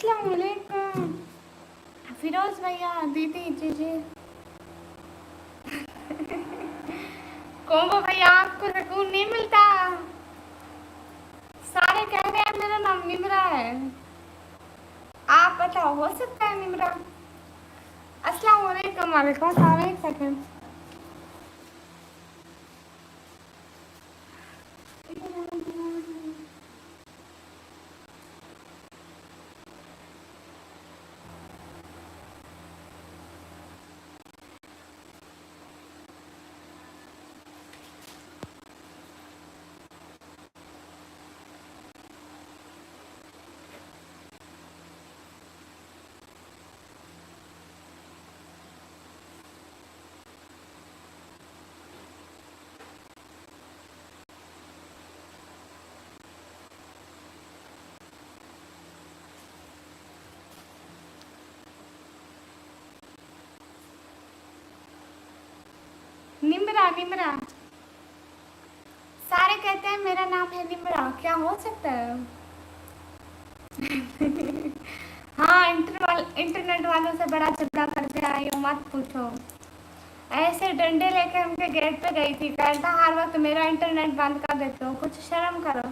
अस्सलाम वालेकुम फिरोज भैया, दीदी, जीजी। कोम्बो भैया, आपको सुकून नहीं मिलता? सारे कह रहे हैं मेरा नाम निमरा है। आप बताओ, हो सकता है निमरा? अस्सलाम वालेकुम। वालेकुम अस्सलाम। एक सेकंड। निमरा, निमरा। सारे कहते हैं मेरा नाम है निमरा, क्या हो सकता है? हाँ, इंटरनेट वालों से बड़ा झगड़ा करके आई हूँ, मत पूछो। ऐसे डंडे लेकर उनके गेट पे गई थी, कहता हर वक्त मेरा इंटरनेट बंद कर देते हो, कुछ शर्म करो।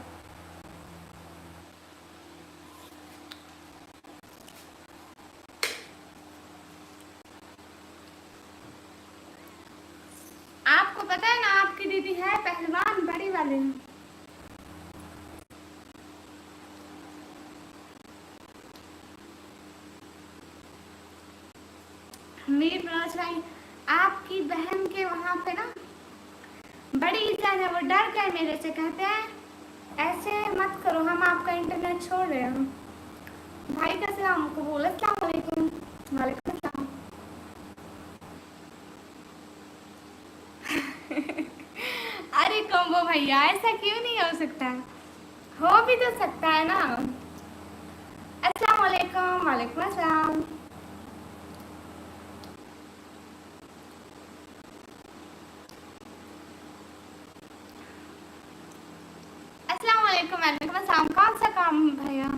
आपको पता है ना, आपकी दीदी है पहलवान, बड़ी वाली। मेरी फिरोज भाई, आपकी बहन के वहाँ पे ना बड़ी इज्जत है, वो डर गए मेरे से, कहते हैं ऐसे मत करो, हम आपका इंटरनेट छोड़ रहे हैं। भाई का सलाम को बोला, अस्सलाम वालेकुम। वालेकुम अस्सलाम। अरे कम्बो भैया, ऐसा क्यों नहीं हो सकता? हो भी तो सकता है ना। अस्सलाम वालेकुम। वालेकुम अस्सलाम। अस्सलाम वालेकुम। वालेकुम अस्सलाम। कौन सा काम भैया?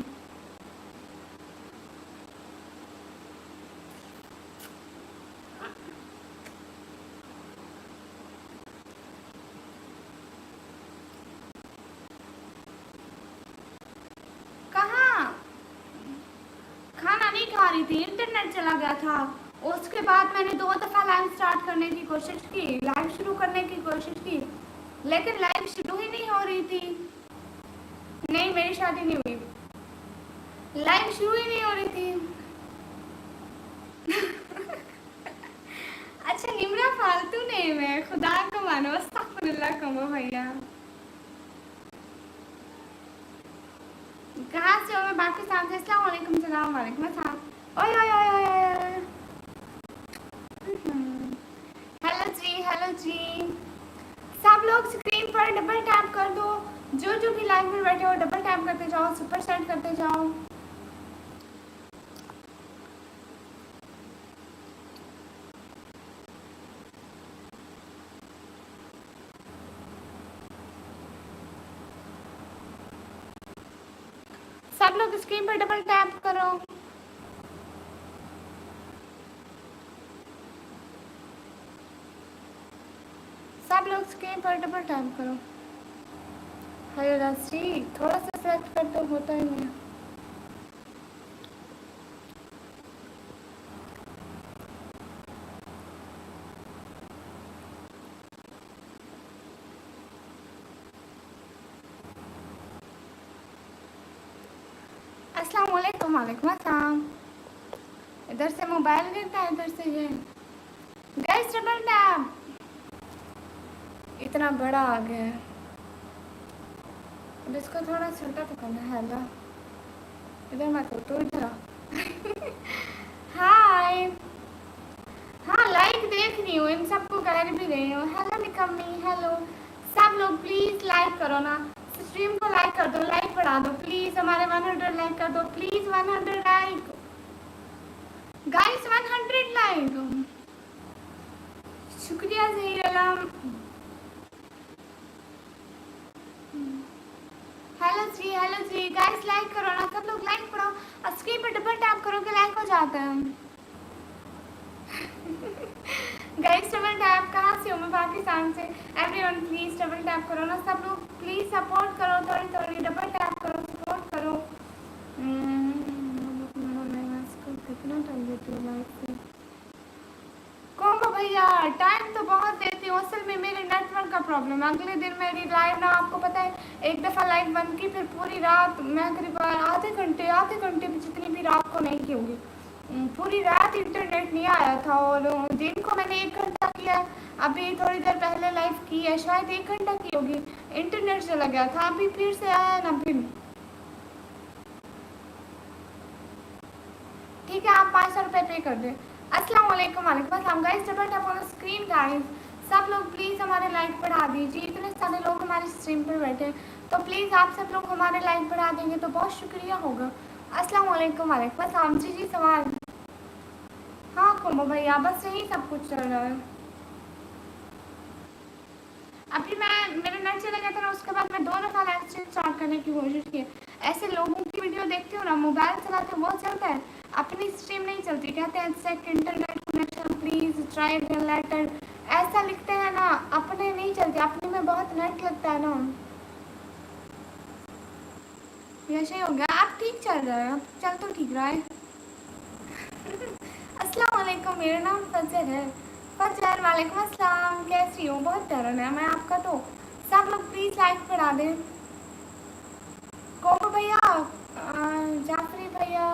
कहाँ? खाना नहीं खा रही थी, इंटरनेट चला गया था। उसके बाद मैंने 2 दफ़ा लाइव स्टार्ट करने की कोशिश की, लाइव शुरू करने की कोशिश की, लेकिन लाइव शुरू ही नहीं हो रही थी। नहीं, मेरी शादी नहीं हुई, लाइव शुरू ही नहीं हो रही थी। अच्छा, निमरा फालतू नेम है, खुदा को मानो, अस्तगफुरुल्लाह कहो भैया। कहाँ से हो? मैं बाकी साथ से अस्सलाम वालेकुम। सलाम वालेकुम अस्सलाम। ओए ओए ओए ओए ओए। हेलो जी, हेलो जी। सब लोग स्क्रीन पर डबल टैप कर दो, जो जो भी लाइव में बैठे हो डबल टैप करते जाओ, सुपर सेट करते जाओ। सब लोग स्क्रीन पर डबल टैप करो। सब लोग स्क्रीन पर डबल टैप करो। हेलो राशि, थोड़ा सा सेलेक्ट कर दो, होता ही नहीं। अस्सलाम वालेकुम। वालेकुम अस्सलाम। इधर से मोबाइल गिरता है, इधर से ये। Guys double tap. इतना बड़ा आ गया है, अब इसको थोड़ा छोटा तो करना है ना। इधर मत हो, तो इधर आ। हाय। हाँ, लाइक देख रही हूँ, इन सबको कर भी रही हूँ। हेलो निकम्मी, हेलो। सब लोग प्लीज लाइक करो ना, स्ट्रीम को लाइक कर दो, लाइक बढ़ा दो प्लीज, हमारे 100 लाइक कर दो प्लीज, 100 लाइक गाइस, 100 लाइक। शुक्रिया जहीर आलम। हेलो जी, हेलो जी। गाइस लाइक करो ना, सब लोग लाइक बढ़ाओ, कहीं पर डबल टैप करो कि लाइक हो जाता है। गाइस डबल टैप, कहाँ से हो? मैं पाकिस्तान से। एवरीवन प्लीज डबल टैप करो ना, सब लोग प्लीज सपोर्ट करो, थोड़ी थोड़ी डबल टैप करो, सपोर्ट करो। कितना टाइम देती हूँ लाइक से? कोमो भैया टाइम तो बहुत देती हूँ, असल में मेरे नेटवर्क का प्रॉब्लम है। अगले दिन मेरी लाइव ना, आपको पता है, एक दफ़ा लाइव बंद की, फिर पूरी रात मैं करीबन आधे घंटे भी जितनी भी रात को नहीं की होगी, पूरी रात इंटरनेट नहीं आया था। और दिन को मैंने 1 घंटा किया, अभी थोड़ी देर पहले लाइव की है, शायद 1 घंटा की होगी, इंटरनेट चला गया था, अभी फिर से आया ना। फिर ठीक है, आप 500 रुपये पे कर दें। अस्सलाम वालेकुम। वालेकुम अस्सलाम। Guys double tap on screen guys, सब लोग प्लीज़ हमारे लाइक बढ़ा दीजिए। इतने सारे लोग हमारे स्ट्रीम पर बैठे हैं, तो प्लीज़ आप सब लोग हमारे लाइक बढ़ा देंगे तो बहुत शुक्रिया होगा। अस्सलाम वालेकुम। वालेकुम अस्सलाम। जी सवाल। हाँ कोमो भैया, बस यही सब कुछ चल रहा है। अभी मेरा नेट चला गया था ना, उसके बाद मैं 2 दफ़ा लाइव स्ट्रीम स्टार्ट करने की कोशिश की। ऐसे लोगों की वीडियो देखती हूँ ना, मोबाइल चलाते वो चलता है, अपनी स्ट्रीम नहीं चलती। कहते हैं check internet connection please try later, ऐसा लिखते हैं ना, अपने नहीं चलते, अपने में बहुत नेट लगता है ना। ऐसे ही हो गया। अब ठीक चल रहा है, अब चल तो ठीक रहा है। अस्सलाम वालेकुम, मेरा नाम फजर है। फजर वालेकुम अस्सलाम, कैसी हो? बहुत प्यारा नाम है आपका। तो सब लोग प्लीज़ लाइक बढ़ा दें। कोमो भैया, जाफरी भैया,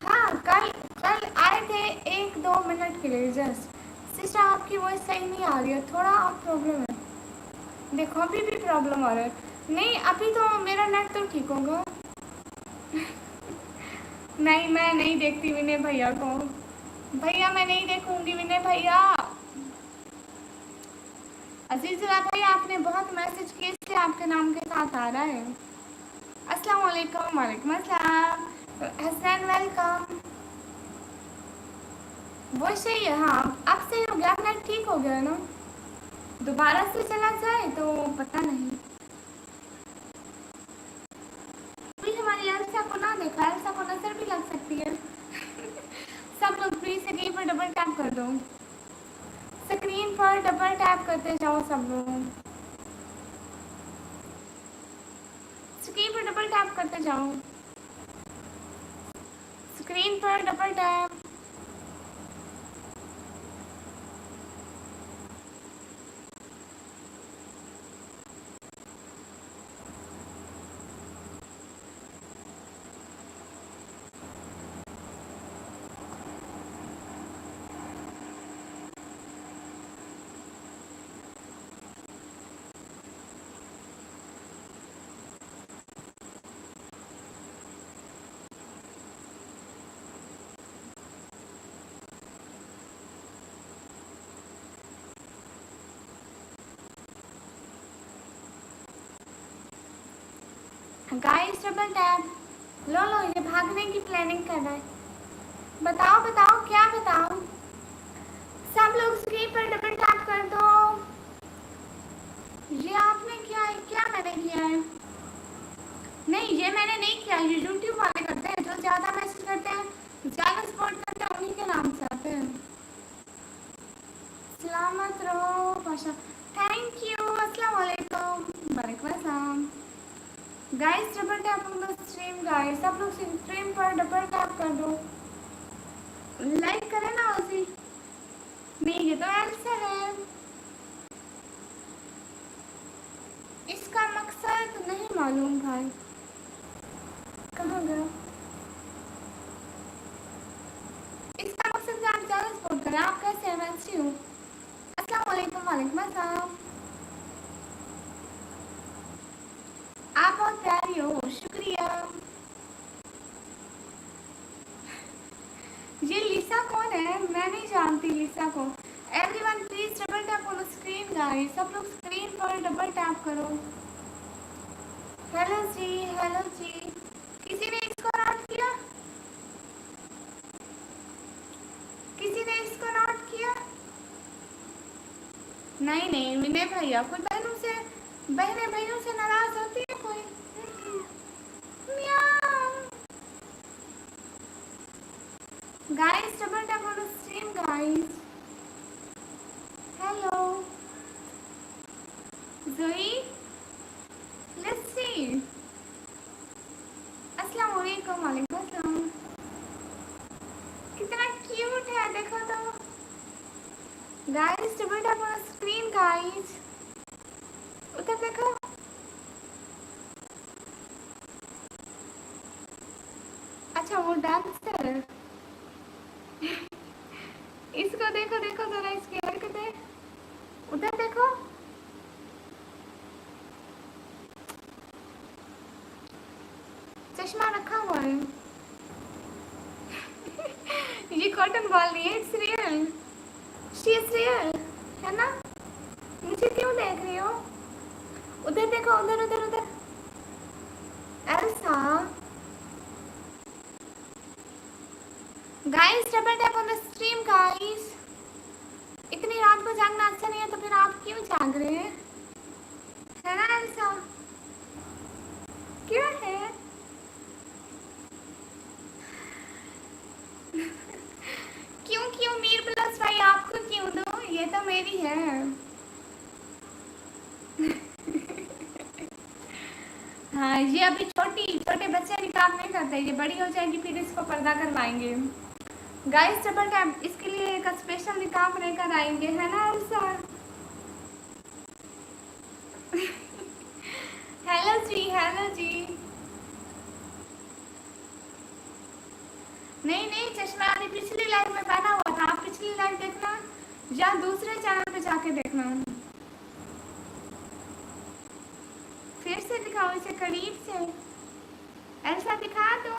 हाँ कल कल आए थे 1-2 मिनट के लिए जस्ट। सिस्टर आपकी वॉइस सही नहीं आ रही है, थोड़ा प्रॉब्लम है। देखो अभी भी प्रॉब्लम आ रहा है। नहीं अभी तो मेरा नेट तो ठीक होगा। नहीं मैं नहीं देखती विनय भैया को। भैया मैं नहीं देखूंगी विनय भैया। अजीजुल्लाह भाई आपने बहुत मैसेज किए, इसलिए आपके नाम के साथ आ रहा है। अस्सलाम वालेकुम। वालेकुम अस्सलाम। हसन वेलकम। वो सही है, हाँ अब सही हो गया, अपना ठीक हो गया ना। दोबारा से चला जाए तो पता नहीं। प्लीज हमारी एल्सा को ना देखा, एल्सा को नजर भी लग सकती है। सब लोग प्लीज स्क्रीन पर डबल टैप कर दो, स्क्रीन पर डबल टैप करते जाओ सब लोग, स्क्रीन पर डबल टैप करते जाओ, स्क्रीन पर double tap. Guys double tap. लो लो, ये भागने की प्लानिंग कर रहा है। बताओ बताओ क्या बताओ, सब लोग स्क्रीन पर डबल टैप कर दो। ये आपने किया है? क्या मैंने किया है? नहीं ये मैंने नहीं किया, ये यूट्यूब वाले करते हैं, जो ज़्यादा मैसेज करते हैं, ज़्यादा सपोर्ट करते हैं, उन्हीं के नाम से आते हैं। सलामत रहो पाशा, थैंक यू। अस्सलाम वालेकुम। वालेकुम अस्सलाम। Guys double tap on the stream guys, सब लोग स्ट्रीम पर डबल टैप कर दो, लाइक करें ना उसी। नहीं ये तो आंसर है, इसका मकसद नहीं मालूम भाई, कहाँ गया इसका मकसद? आप ज़्यादा सपोर्ट करें। आप कैसे हैं? मैं अच्छी हूँ। अस्सलाम वालेकुम। वालेकुम अस्सलाम। आप बहुत प्यारी हो, शुक्रिया। ये लिसा कौन है? मैं नहीं जानती लिसा को। Everyone please double tap on screen guys, सब लोग स्क्रीन पर डबल टैप करो। हेलो जी, हेलो जी। किसी ने इसको नोट किया? किसी ने इसको नोट किया? नहीं नहीं विनय भैया, कोई बहनों से, बहनें भाइयों से नाराज होती है कोई? म्याऊं। Guys, double tap on the stream, guys. Hello, Zoe. Let's see. अस्सलाम वालेकुम, वालेकुम अस्सलाम। कितना क्यूट है, देखो तो। Guys, double tap on the screen, guys. उधर देखो। अच्छा, वो डांसर है। इसको देखो, देखो जरा इसकी हरकतें। उधर देखो। चश्मा रखा हुआ है। ये कॉटन बॉल नहीं है, it's real. She is real, है ना? मुझे क्यों देख रही हो? उधर देखो, उधर उधर उधर। Elsa. Guys, double tap on the stream, guys. इतनी रात को जागना अच्छा नहीं है, तो फिर आप क्यों जाग रहे हैं? है ना एल्सा? क्या है? क्यों क्यों मीर प्लस भाई आपको क्यों दो? ये तो मेरी है। हाँ, ये अभी छोटे बच्चे निकाह नहीं करते, ये बड़ी हो जाएगी फिर इसको पर्दा करवाएंगे। गाइस, डबल टैप, इसके लिए एक स्पेशल निकाह लेकर आएंगे, है ना एल्सा? हेलो जी, हेलो जी। नहीं नहीं, चश्मा अभी पिछली लाइव में पहना हुआ था। आप पिछली लाइव देखना या दूसरे चैनल पे जाके देखना। फिर से दिखाओ इसे करीब से। ऐसा दिखा दो।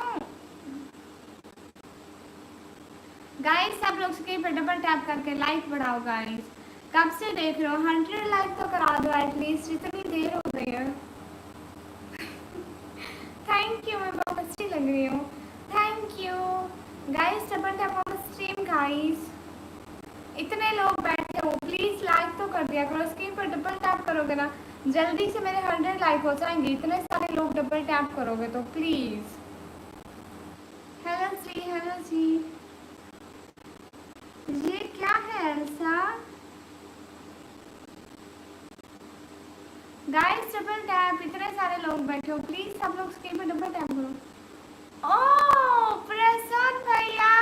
गाइस, सब लोग स्क्रीन पर डबल टैप करके लाइक बढ़ाओ। गाइस, कब से देख रहे हो? 100 लाइक तो करा दो एटलीस्ट, इतनी देर हो गई है। थैंक यू, मैं बहुत अच्छी लग रही हूँ। Thank you. Guys, double tap on stream, guys. इतने लोग बैठे हो, प्लीज लाइक तो कर दिया करो। स्क्रीन पर डबल टैप करोगे ना, जल्दी से मेरे 100 लाइक हो जाएंगे। इतने सारे लोग डबल टैप करोगे तो प्लीज। हेलो जी, हेलो जी। ये क्या है एल्सा? गाइस, डबल टैप, इतने सारे लोग बैठे हो, प्लीज सब लोग स्क्रीन पर डबल टैप करो। ओह, प्रसन्न भैया,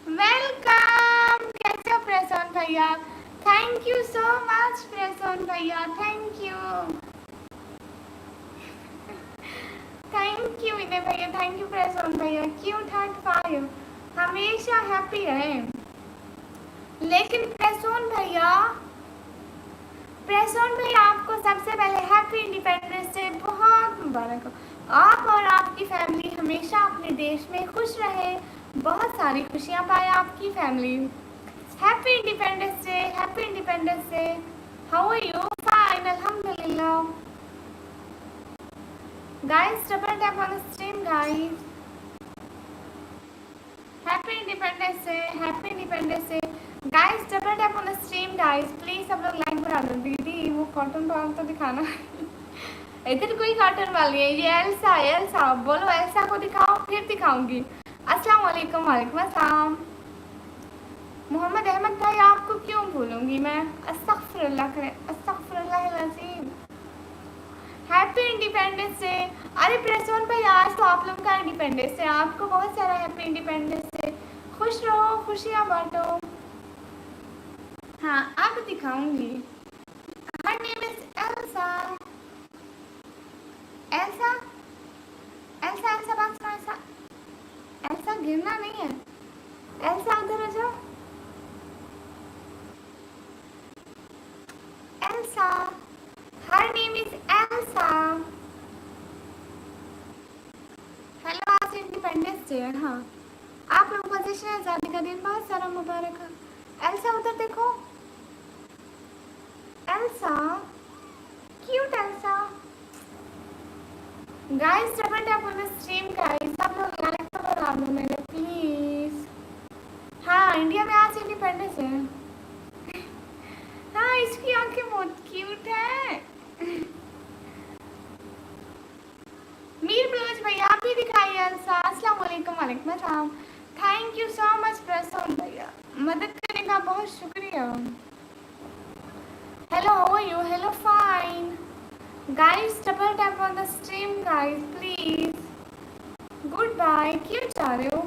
वेलकम। कैसे हो प्रसन्न भैया? थैंक यू सो मच प्रसन्न भैया, थैंक यू। थैंक यू विनय भैया, थैंक यू प्रसन्न भैया। क्यूट हार्ट 5, हमेशा हैप्पी रहे। लेकिन प्रसून भैया, आपको सबसे पहले हैप्पी इंडिपेंडेंस डे बहुत मुबारक हो। आप और आपकी फैमिली हमेशा अपने देश में खुश रहे, बहुत सारी खुशियाँ पाए आपकी family. Happy independence day, happy independence day. How are you? Fine, अल्हम्दुलिल्लाह। Guys, double tap on the stream, guys. Happy independence day, happy independence day. Guys, double tap on the stream, guys. Please सब लोग like बढ़ा दो। दीदी, वो cotton ball तो दिखाना। इधर कोई कॉटन वाली है, ये एल्सा, एल्सा बोलो, एल्सा को दिखाओ, फिर दिखाऊंगी। अस्सलाम वालेकुम, वालेकुम अस्सलाम। मोहम्मद अहमद भाई, आपको क्यों भूलूंगी मैं? अस्तगफिरुल्लाह करें, अस्तगफिरुल्लाह अज़ीम। Happy independence day. अरे प्रसून भाई, आज तो आप लोग का इंडिपेंडेंस डे, आपको बहुत सारा हैप्पी इंडिपेंडेंस डे। खुश रहो, खुशियाँ बांटो। हाँ, अब दिखाऊंगी। Her name is Elsa. Elsa, Elsa, Elsa बात सुनो। एल्सा, एल्सा गिरना नहीं है। एल्सा उधर आ जाओ। Elsa, her name is Elsa. Hello, आज इंडिपेंडेंस डे है। हाँ, आप लोग पोजीशन आज़ादी का दिन बहुत सारा मुबारक है। एल्सा उधर देखो। Elsa, cute Elsa. Guys, double tap on the stream, guys. सब लोग लाइक तो करा दो मेरे, प्लीज। हाँ, इंडिया में आज इंडिपेंडेंस है। हाँ, इसकी आंखें बहुत क्यूट है। मीर ब्लोज भाई, आप भी दिखाइए एल्सा। अस्सलाम वालेकुम, वालेकुम अस्सलाम। Thank thank you so much Prasoon भैया, मदद करने का बहुत शुक्रिया। Hello, how are you? Hello, fine guys, double tap on the stream guys please. Good bye. क्यों जा रहे हो?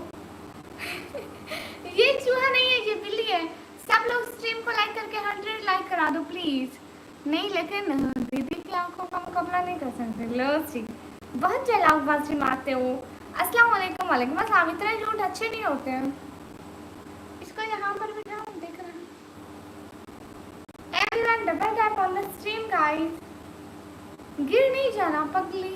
ये चूहा नहीं है, ये बिल्ली है। सब लोग स्ट्रीम को लाइक करके 100 लाइक करा दो प्लीज। नहीं लेकिन दीदी की आंखों का मुकाबला नहीं कर सकते। लो जी, बहुत जलालबाजी मारते हो। अस्सलाम वालेकुम। वालेकुम अस्सलाम। इतने रूड अच्छे नहीं होते हैं। इसको यहाँ पर बिठाओ, देख रहे हैं। Everyone double tap on the stream guys. गिर नहीं जाना पगली।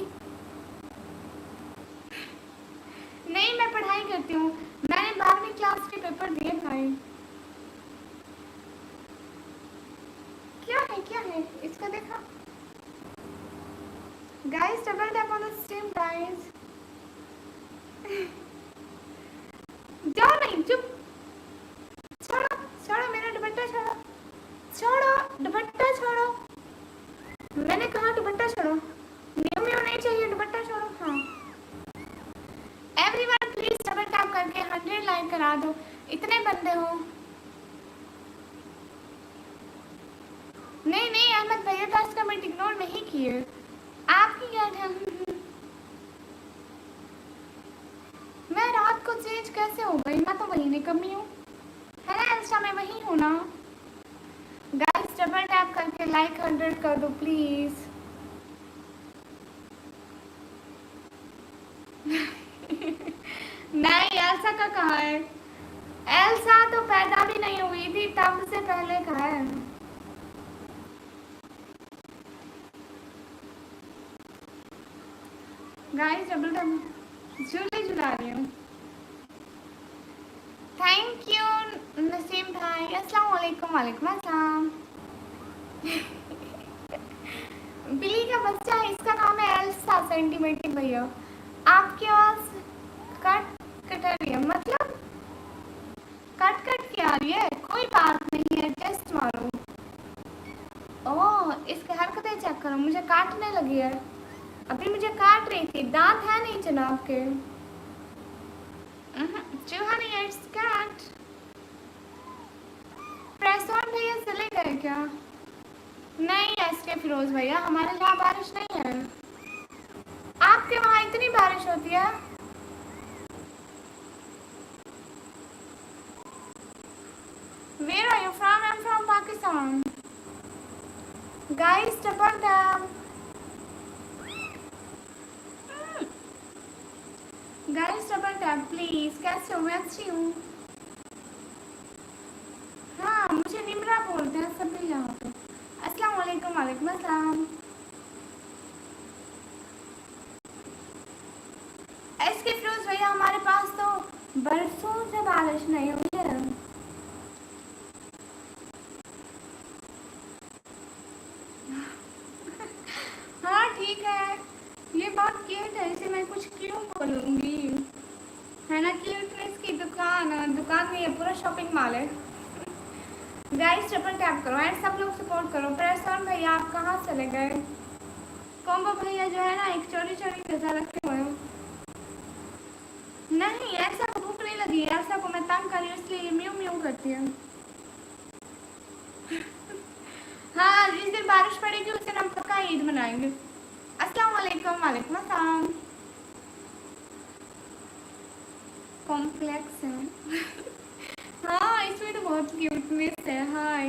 नहीं, मैं पढ़ाई करती हूँ। मैंने 12वीं क्लास के पेपर दिए भाई। क्या है इसका देखा। Guys double tap on the stream guys. जाओ नहीं, चुप। छोड़ो छोड़ो मेरा दुपट्टा, छोड़ो छोड़ो दुपट्टा छोड़ो। मैंने कहा दुपट्टा छोड़ो। म्यू म्यू नहीं चाहिए, दुपट्टा छोड़ो। हाँ, एवरीवन प्लीज डबल टैप करके 100 लाइक करा दो। इतने बंदे हो। नहीं नहीं अहमद भैया, 10 कमेंट इग्नोर नहीं किए। आपकी क्या है? मैं रात को चेंज कैसे हो गई? मैं तो वही नहीं कमी हूँ, है ना? इंस्टा में वही हूँ ना। गाइस डबल टैप करके लाइक 100 कर दो प्लीज। नहीं, एल्सा का कहाँ है? एल्सा तो पैदा भी नहीं हुई थी, तब से पहले का है। गाइस डबल टैप झूले झुला रही हूँ। थैंक यू नसीम भाई। अस्सलाम वालेकुम। वालेकुम अस्सलाम। बिल्ली का बच्चा है, इसका नाम है एल्सा सेंटीमेंटल भैया। आपकी आवाज कट कट रही है, मतलब कट कट के आ रही है। कोई बात नहीं है, टेस्ट मारो। ओह, इसकी हरकतें चेक करो, मुझे काटने लगी है। अभी मुझे काट रही थी। दांत है नहीं जनाब के। चूहा नहीं है, इट्स कैट। प्रेस ऑन भैया चले गए क्या? नहीं एसके फिरोज भैया, हमारे यहाँ बारिश नहीं है। आपके वहाँ इतनी बारिश होती है? Where are you from? I'm from Pakistan. Guys, double tap. Guys, double tap please. कैसे हो? मैं अच्छी हूँ। हाँ, मुझे निम्रा बोलते हैं सभी यहाँ पे। अस्सलाम वालेकुम। वालेकुम अस्सलाम। एसके फिरोज भैया, हमारे पास तो बरसों से बारिश नहीं हुई है। हाँ ठीक है, ये बात क्यूट है, इसे मैं कुछ क्यों बोलूँगी, है ना? क्यूटनेस की दुकान दुकान में ये पूरा शॉपिंग मॉल है। गाइस ट्रिपल टैप करो एंड सब लोग सपोर्ट करो। प्रेस ऑन भैया, आप कहाँ चले गए? कॉम्बो भैया जो है ना, एक चोरी चोरी नजर रखे हुए हो। नहीं, ऐसा को भूख नहीं लगी, ऐसा को मैं तंग करी इसलिए म्यू म्यू करती है। हाँ, जिस दिन बारिश पड़ेगी उस दिन हम पक्का ईद मनाएंगे। अस्सलाम वालेकुम। वालेकुम अस्सलाम। कॉम्प्लेक्स है। हाँ, इसमें तो बहुत क्यूटनेस है। हाय,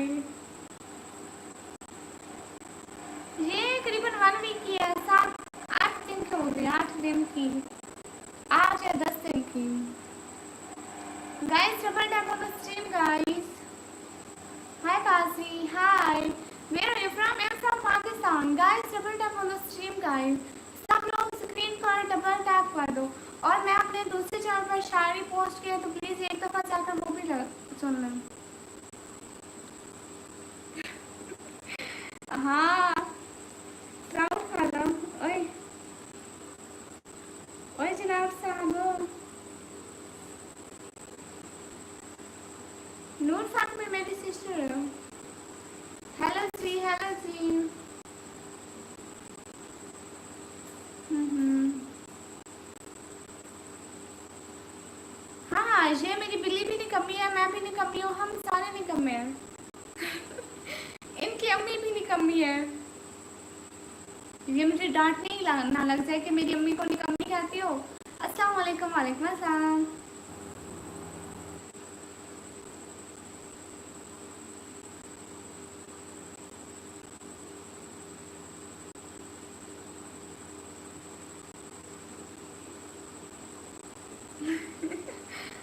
ये करीबन 1 वीक की है, 7-8 दिन की हो गई, 8 दिन की, 8 या 10 दिन की। Guys triple tap on the stream guys. Hi पासी, hi. Where are you from? I am from Pakistan. Guys triple tap on the stream guys. सब लोग स्क्रीन पर डबल टैप कर दो। और मैं अपने दूसरे चैनल पर शायरी पोस्ट किया, तो प्लीज़ एक दफ़ा जाकर वो भी सुन लें। हाँ, प्राउड खा लो। ओए ओए जनाब साहब, नूर फातिमा मेरी सिस्टर है। हेलो जी, हेलो जी। हाँ, ये मेरी निकम्मे हैं। इनकी अम्मी भी निकम्मी है। ये मुझे डांटने ही ना लग जाए कि मेरी अम्मी को निकम्मी कहती हो। अस्सलाम वालेकुम। वालेकुम अस्सलाम।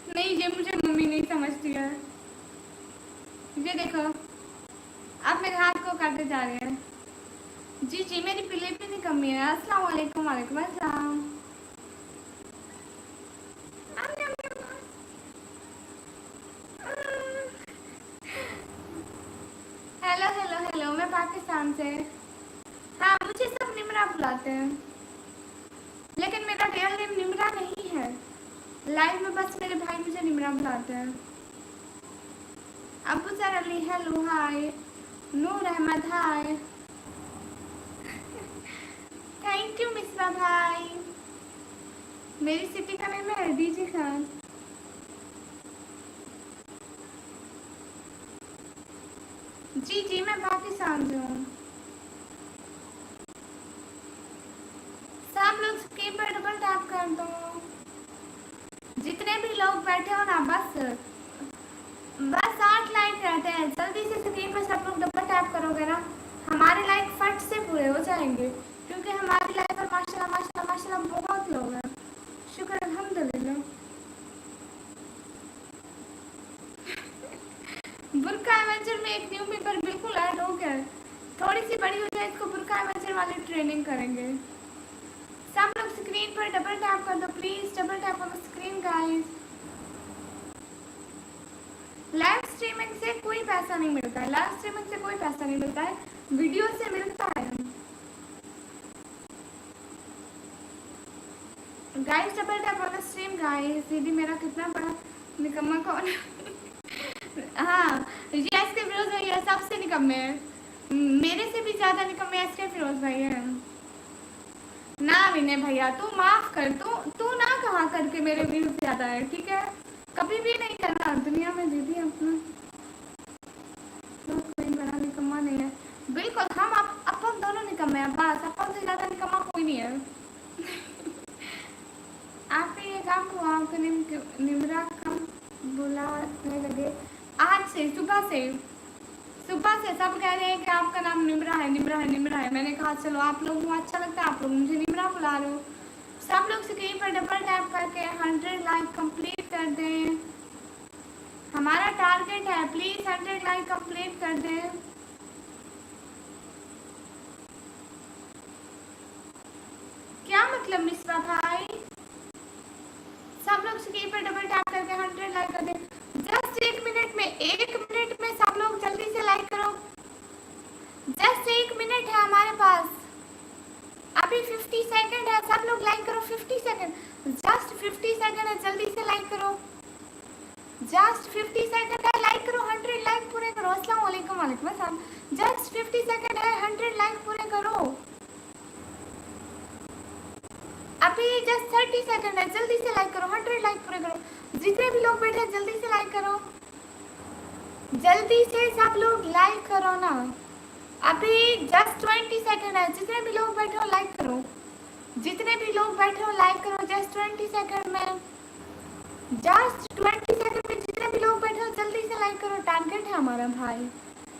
नहीं, ये मुझे मम्मी नहीं समझती है। ये देखो, आप मेरे हाथ को काटे जा रहे हैं। जी जी, मेरी प्लेट भी निकम्मी है। अस्सलाम वालेकुम। वालेकुम अस्सलाम। हेलो हेलो हेलो, मैं पाकिस्तान से। हाँ, मुझे सब निमरा बुलाते हैं, लेकिन मेरा रियल नेम निमरा नहीं है। लाइव में बस मेरे भाई मुझे निमरा बुलाते हैं। Abu sir Ali hello hi. Noor Ahmad hi. Thank you Misba भाई। मेरी सिटी का नेम है डीजी खान। जी जी, मैं पाकिस्तान से हूँ। सब लोग स्क्रीन पर डबल टैप कर दो। जितने भी लोग बैठे हो ना, बस 8 लाइक रहते हैं। जल्दी से स्क्रीन पर सब लोग डबल टैप करोगे ना, हमारे लाइक फट से पूरे हो जाएंगे, क्योंकि हमारी लाइक पर माशाल्लाह माशाल्लाह माशाल्लाह बहुत लोग हैं। शुक्र अल्हम्दुलिल्लाह। बुरका एवेंजर में एक न्यू मेंबर बिल्कुल ऐड हो गया है। थोड़ी सी बड़ी हो जाए इसको बुरका एवेंजर वाली ट्रेनिंग करेंगे। सब लोग स्क्रीन पर डबल टैप कर दो please. Double tap on the screen guys. Live streaming से कोई पैसा नहीं मिलता है। लाइव स्ट्रीमिंग से कोई पैसा नहीं मिलता है, वीडियो से मिलता है। Guys double tap on the stream guys. दीदी मेरा कितना बड़ा निकम्मा कौन है? हाँ, ये एसके फिरोज भाई है, सबसे निकम्मे हैं। मेरे से भी ज्यादा निकम्मे एसके फिरोज भाई हैं। ना विनय भैया, तू माफ कर। तू ना कहा करके मेरे व्यूज ज्यादा है, ठीक है? कभी भी नहीं करना दुनिया में दीदी अपना। तो कोई बड़ा निकम्मा नहीं है। बिल्कुल, हम दोनों निकम्मे हैं। बस अपन से ज्यादा निकम्मा कोई नहीं है। आपके ये काम को आपको निमरा कम बुलाने लगे आज से। सुबह से सब कह रहे हैं कि आपका नाम निमरा है, निमरा है, निमरा है। मैंने कहा चलो आप लोगों को अच्छा लगता है, आप लोग मुझे निमरा बुला रहे हो। सब लोग स्क्रीन पर डबल टैप करके 100 लाइक कंप्लीट कर दें। हमारा टारगेट है, प्लीज 100 लाइक कंप्लीट कर दें। क्या मतलब मिसबा भाई? सब लोग स्क्रीन पर डबल टैप करके 100 लाइक कर दें। जस्ट 1 मिनट में सब लोग जल्दी से लाइक करो। जस्ट 1 मिनट है हमारे पास, अभी 50 सेकंड है। सब लोग लाइक करो। 50 सेकंड, जस्ट 50 सेकंड है, जल्दी से लाइक करो। जस्ट 50 सेकंड है, लाइक करो। 100 लाइक पूरे करो। अस्सलाम वालेकुम। वालेकुम अस्सलाम। जस्ट 50 सेकंड है, 100 लाइक पूरे करो। अभी जस्ट 30 सेकंड है, जल्दी से लाइक करो। 100 लाइक पूरे करो। जितने भी लोग बैठे जल्दी से लाइक करो। जल्दी से सब लोग लाइक करो ना। अभी जस्ट 20 सेकंड है, जितने भी लोग बैठे हो लाइक करो। जितने भी लोग बैठे हो लाइक करो। जस्ट 20 सेकंड में, जस्ट 20 सेकंड में जितने भी लोग बैठे हो जल्दी से लाइक करो। टारगेट है हमारा भाई।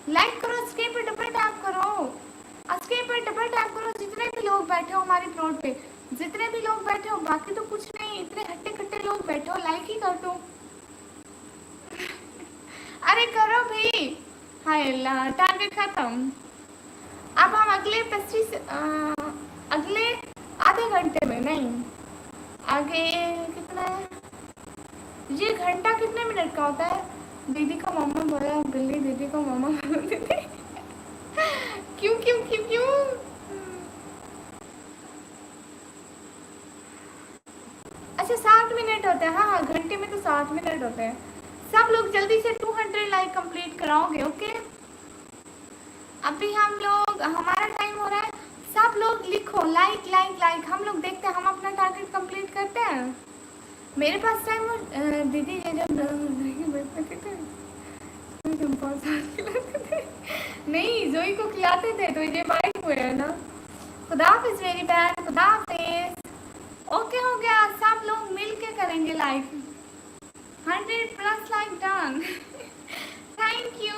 लाइक करो, स्क्रीन पर डबल टैप करो। स्क्रीन पर डबल टैप करो। जितने भी लोग बैठे हो हमारी प्लॉट पे, जितने भी लोग बैठे हो, बाकी तो कुछ नहीं। इतने हट्टे कट्टे लोग बैठे हो, लाइक ही कर दो। अरे करो भी। हाय अल्लाह, टारगेट खत्म। अब हम अगले आधे घंटे में, नहीं आगे कितना है ये घंटा, कितने मिनट का होता है? दीदी का मामा बोला, बिल्ली दीदी को मामा बोलती थी। क्यों क्यों क्यों क्यों? अच्छा 60 मिनट होते हैं। हाँ, घंटे में तो 60 मिनट होते हैं। सब लोग जल्दी से 200 लाइक कंप्लीट कराओगे, ओके? अभी हम लोग, हमारा टाइम हो रहा है। सब लोग लिखो लाइक लाइक लाइक। हम लोग देखते हैं हम अपना टारगेट कंप्लीट करते हैं। मेरे पास टाइम हो दीदी, ये जब के हम बहुत साथ खिलाते थे। नहीं, जोई को खिलाते थे तो ये बाइट हुए है ना। खुदा हाफिज मेरी बहन, खुदा हाफिज। ओके हो गया, सब लोग मिल के करेंगे like. 100+ like done. Thank you.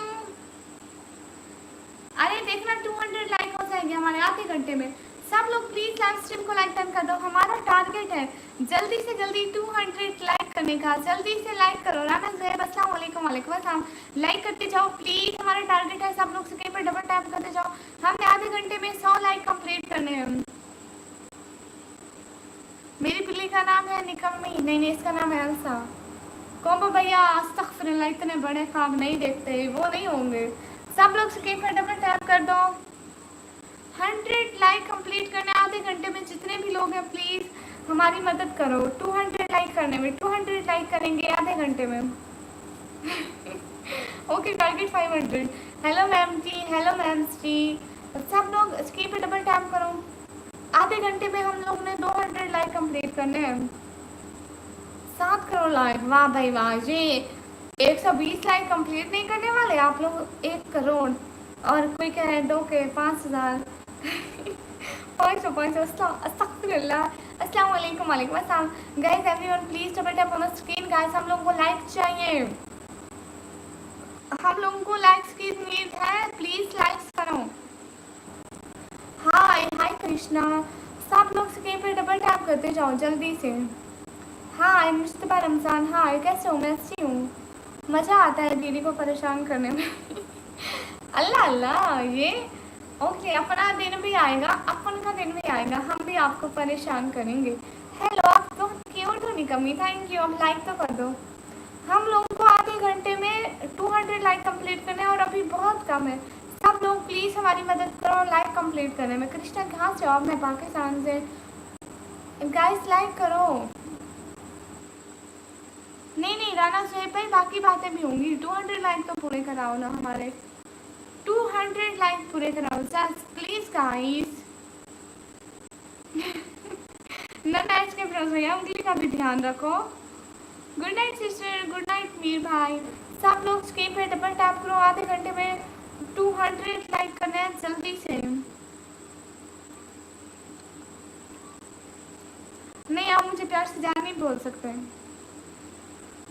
अरे देखना 200 लाइक हो जाएंगे हमारे आधे घंटे में। सब लोग प्लीज लाइव स्ट्रीम को लाइक डन कर दो। हमारा टारगेट है जल्दी से जल्दी 200 लाइक करने का। जल्दी से लाइक करो। राना ज़ैब अस्सलाम वालेकुम। वालेकुम अस्सलाम। लाइक करते जाओ प्लीज, हमारा टारगेट है। सब लोग स्क्रीन पर डबल टैप करते जाओ। हमने आधे घंटे में 100 लाइक कंप्लीट करने हैं। मेरी बिल्ली का नाम है निकम्मी। नहीं नहीं, इसका नाम है अलसा। कोम्बो भैया अस्तगफिरुल्लाह, इतने बड़े ख्वाब नहीं देखते, वो नहीं होंगे। सब लोग स्क्रीन पर डबल टैप कर दो। 100 लाइक कंप्लीट करने आधे घंटे में। जितने भी लोग हैं प्लीज़ हमारी मदद करो 200 लाइक करने में। 200 लाइक करेंगे आधे घंटे में। Okay, target 500। हेलो मैम जी, हेलो मैम जी। सब लोग स्क्रीन पर डबल टैप करो। आधे घंटे में हम लोग ने 200 लाइक कंप्लीट करने हैं। 7 करोड़ लाइक, वाह भाई वाह। ये 120 लाइक कंप्लीट नहीं करने वाले आप लोग। 1 करोड़ और कोई कह रहे हैं 2 के 5000। 500 अस्तगफिरुल्लाह। अस्सलाम वालेकुम। वालेकुम अस्सलाम। Guys everyone please double tap on the screen. Guys हम लोगों को लाइक चाहिए, हम लोगों को लाइक्स की नीड है। प्लीज लाइक्स करो। हाय हाय कृष्णा। सब लोग स्क्रीन पे डबल टैप करते जाओ जल्दी से। हाय मुस्तफा रमज़ान। हाय, कैसे हो? मैं अच्छी हूँ। मज़ा आता है दीदी को परेशान करने में। अल्लाह अल्लाह, ये ओके। अपना दिन भी आएगा, अपन का दिन भी आएगा, हम भी आपको परेशान करेंगे। हेलो, आप तो क्यूट हो निकम्मी। Thank you. अब लाइक तो कर दो। हम लोगों को आधे घंटे में 200 लाइक कंप्लीट करने हैं और अभी बहुत कम है। सब लोग प्लीज़ हमारी मदद करो लाइक कंप्लीट करने में। कृष्णा कहाँ से हो आप? मैं पाकिस्तान से। गाइस लाइक करो। नहीं नहीं राना ज़ैब भाई, बाकी बातें भी होंगी। 200 लाइक तो पूरे कराओ ना हमारे। 200 लाइक पूरे कराओ प्लीज गाइस। ना मैच के फ्रेंड्स भैया, उंगली का भी ध्यान रखो। Good night sister, good night Mir भाई। सब लोग स्क्रीन पे डबल टैप करो। आधे घंटे में 200 लाइक करना है जल्दी से। नहीं, आप मुझे प्यार से जान नहीं बोल सकते।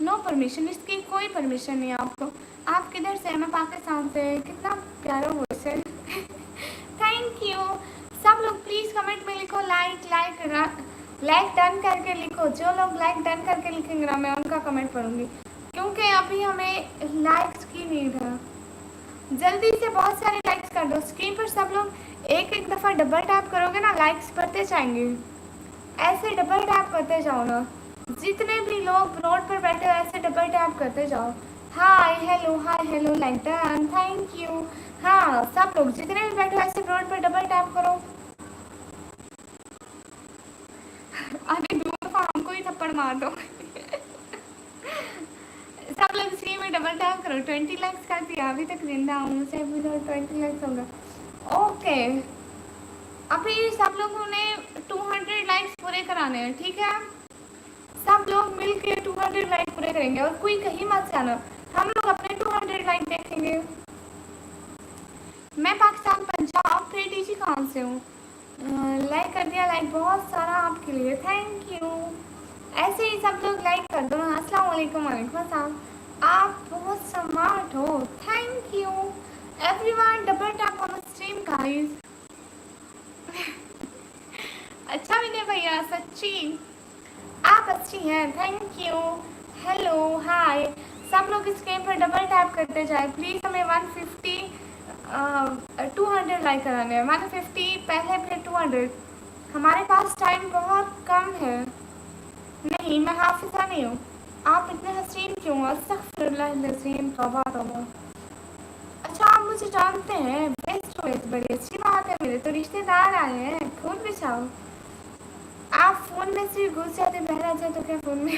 नो परमिशन, इसकी कोई परमिशन नहीं है आपको। आप किधर से? मैं पाकिस्तान से। कितना प्यारा वॉइस है। Thank you. सब लोग प्लीज़ कमेंट में लिखो लाइक लाइक लाइक डन करके लिखो। जो लोग लाइक डन करके लिखेंगे ना, मैं उनका कमेंट पढ़ूंगी, क्योंकि अभी हमें लाइक्स की नीड है। जल्दी से बहुत सारे लाइक्स कर दो। स्क्रीन पर सब लोग एक एक दफ़ा डबल टैप करोगे ना, लाइक्स बढ़ते जाएंगे। ऐसे डबल टैप करते जाओ ना। जितने भी लोग रोड पर बैठे हो ऐसे डबल टैप करते जाओ। Hi hello like done, thank you. हाँ, सब लोग जितने भी बैठे हो ऐसे रोड पर डबल टैप करो। अरे दो दफा हमको ही थप्पड़ मार दो। सब लोग इसी में डबल टैप करो। 20 लाइक्स कर दिया, अभी तक जिंदा हूँ। मुझे अभी तो 20 लाइक्स होगा। ओके, अभी सब लोगों ने 200 लाइक्स पूरे कराने हैं, ठीक है? सब लोग मिलके 200 लाइक पूरे करेंगे और कोई कहीं मत जाना। हम लोग अपने 200 लाइक देखेंगे। मैं पाकिस्तान पंजाब। प्रीति जी कहाँ से हूँ? लाइक कर दिया, लाइक बहुत सारा आपके लिए, थैंक यू। ऐसे ही सब लोग लाइक कर दो। अस्सलाम वालेकुम। वालेकुम अस्सलाम। आप बहुत स्मार्ट हो, thank you. Everyone double tap on the stream guys. अच्छा विनय भैया, सच्ची आप अच्छी हैं, थैंक यू। Hello hi. सब लोग स्क्रीन पर डबल टैप करते जाए प्लीज़। हमें 150 200 लाइक कराने हैं। 150 पहले फिर 200। हमारे पास टाइम बहुत कम है। नहीं, मैं हाफिज़ा नहीं हूँ। आप इतने हसीन क्यों? अस्तगफिरुल्लाह नज़ीम, तौबा तौबा। अच्छा, आप मुझे जानते हैं? बेस्ट चॉइस, बड़ी अच्छी बात है। मेरे तो रिश्तेदार आए हैं, खून बिछाओ। आप फ़ोन में से घुस जाते, बहरा जाए तो क्या फ़ोन में?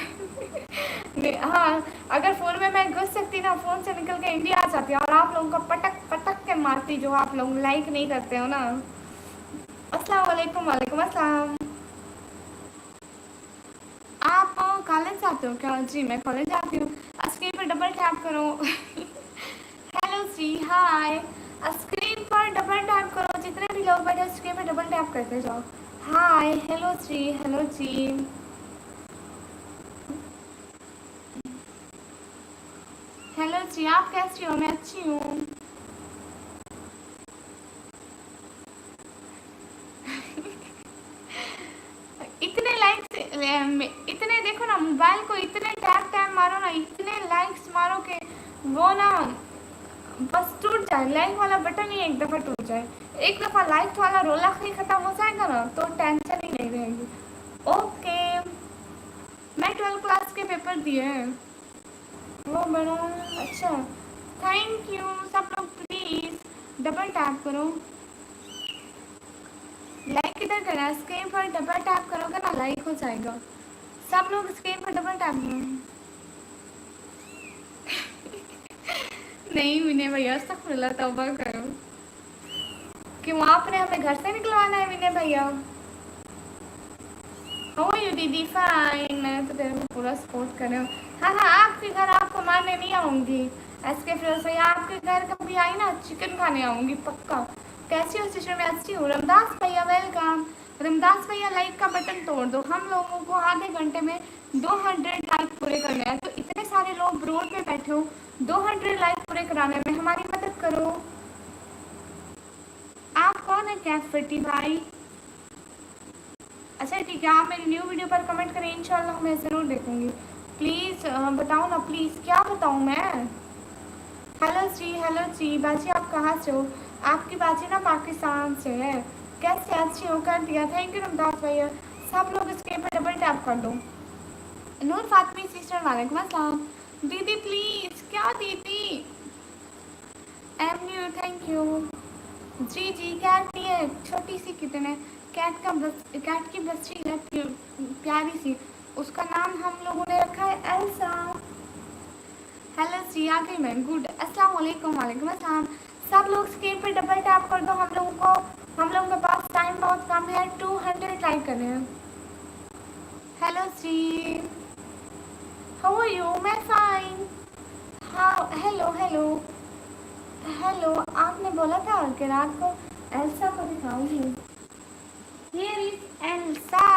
हाँ, अगर फ़ोन में मैं घुस सकती ना, फ़ोन से निकल के इंडिया आ जाती और आप लोगों को पटक पटक के मारती, जो आप लोग लाइक नहीं करते हो ना। अस्सलाम वालेकुम। वालेकुम अस्सलाम। आप कॉलेज जाते हो क्या? जी मैं कॉलेज जाती हूँ। स्क्रीन पर डबल टैप करो। हाय। स्क्रीन पर डबल टैप करो, जितने भी लोग बैठे स्क्रीन पर डबल टैप करते जाओ। हाय, हेलो जी, हेलो जी, हेलो जी। आप कैसी हो? मैं अच्छी हूँ। इतने लाइक्स, इतने देखो ना, मोबाइल को इतने टैप टैप मारो ना, इतने लाइक्स मारो कि वो ना बस टूट जाए, लाइक वाला बटन ही एक दफ़ा टूट जाए। एक दफ़ा लाइक वाला रोला ही ख़त्म हो जाएगा ना तो टेंशन ही नहीं रहेगी। ओके, मैं 12 क्लास के पेपर दिए हैं। वो बड़ा अच्छा, थैंक यू। सब लोग प्लीज़ डबल टैप करो। लाइक किधर करना है? स्क्रीन पर डबल टैप करोगे ना, लाइक हो जाएगा। सब लोग स्क्रीन पर डबल टैप करो। नहीं विनय भैया, अस्तगफुरुल्लाह, तौबा करो। क्यों आपने हमें घर से निकलवाना है विनय भैया? हो यू दीदी? फाइन, मैं तो तेरे को पूरा सपोर्ट कर रहा हूँ। हाँ हाँ, आपके घर आपको मारने नहीं आऊँगी। एसके फिरोज भैया, आपके घर कभी आई ना चिकन खाने आऊँगी पक्का। कैसी हो सिस्टर? मैं अच्छी हूँ। रमदास भैया वेलकम। रमदास भैया, लाइक का बटन तोड़ दो। हम लोगों को आधे घंटे में 200 लाइक पूरे करने हैं, तो इतने सारे लोग रोड पे बैठे हो, 200 लाइक पूरे कराने में हमारी मदद करो। आप कौन है कैफ फटी भाई? अच्छा ठीक है, आप मेरी न्यू वीडियो पर कमेंट करें, इंशाल्लाह मैं ज़रूर देखूंगी। प्लीज़ बताओ ना, प्लीज़ क्या बताऊँ मैं? हेलो जी बाजी, आप कहाँ से हो? आपकी बाजी ना पाकिस्तान से है। कैसे? अच्छी हो? कर दिया, थैंक यू रमदास भैया। सब लोग इसके पर डबल टैप कर दो। नूर फातमी सिस्टर, वालेकुम अस्सलाम। दीदी प्लीज़, क्या दीदी? एम न्यू, थैंक यू जी जी। कैट नहीं है, छोटी सी कितने है। कैट की बच्ची है, प्यारी सी। उसका नाम हम लोगों ने रखा है एल्सा। हेलो जी, आ गई मैं। गुड, अस्सलाम वालेकुम। वालेकुम अस्सलाम। सब लोग स्क्रीन पे डबल टैप कर दो। हम लोगों के पास टाइम बहुत कम है, 200 लाइक करने हैं। हेलो जी, हाउ आर यू? मैं फाइन। हाँ, हेलो हेलो हेलो। आपने बोला था कि रात को एल्सा को दिखाऊंगी। Here is Elsa.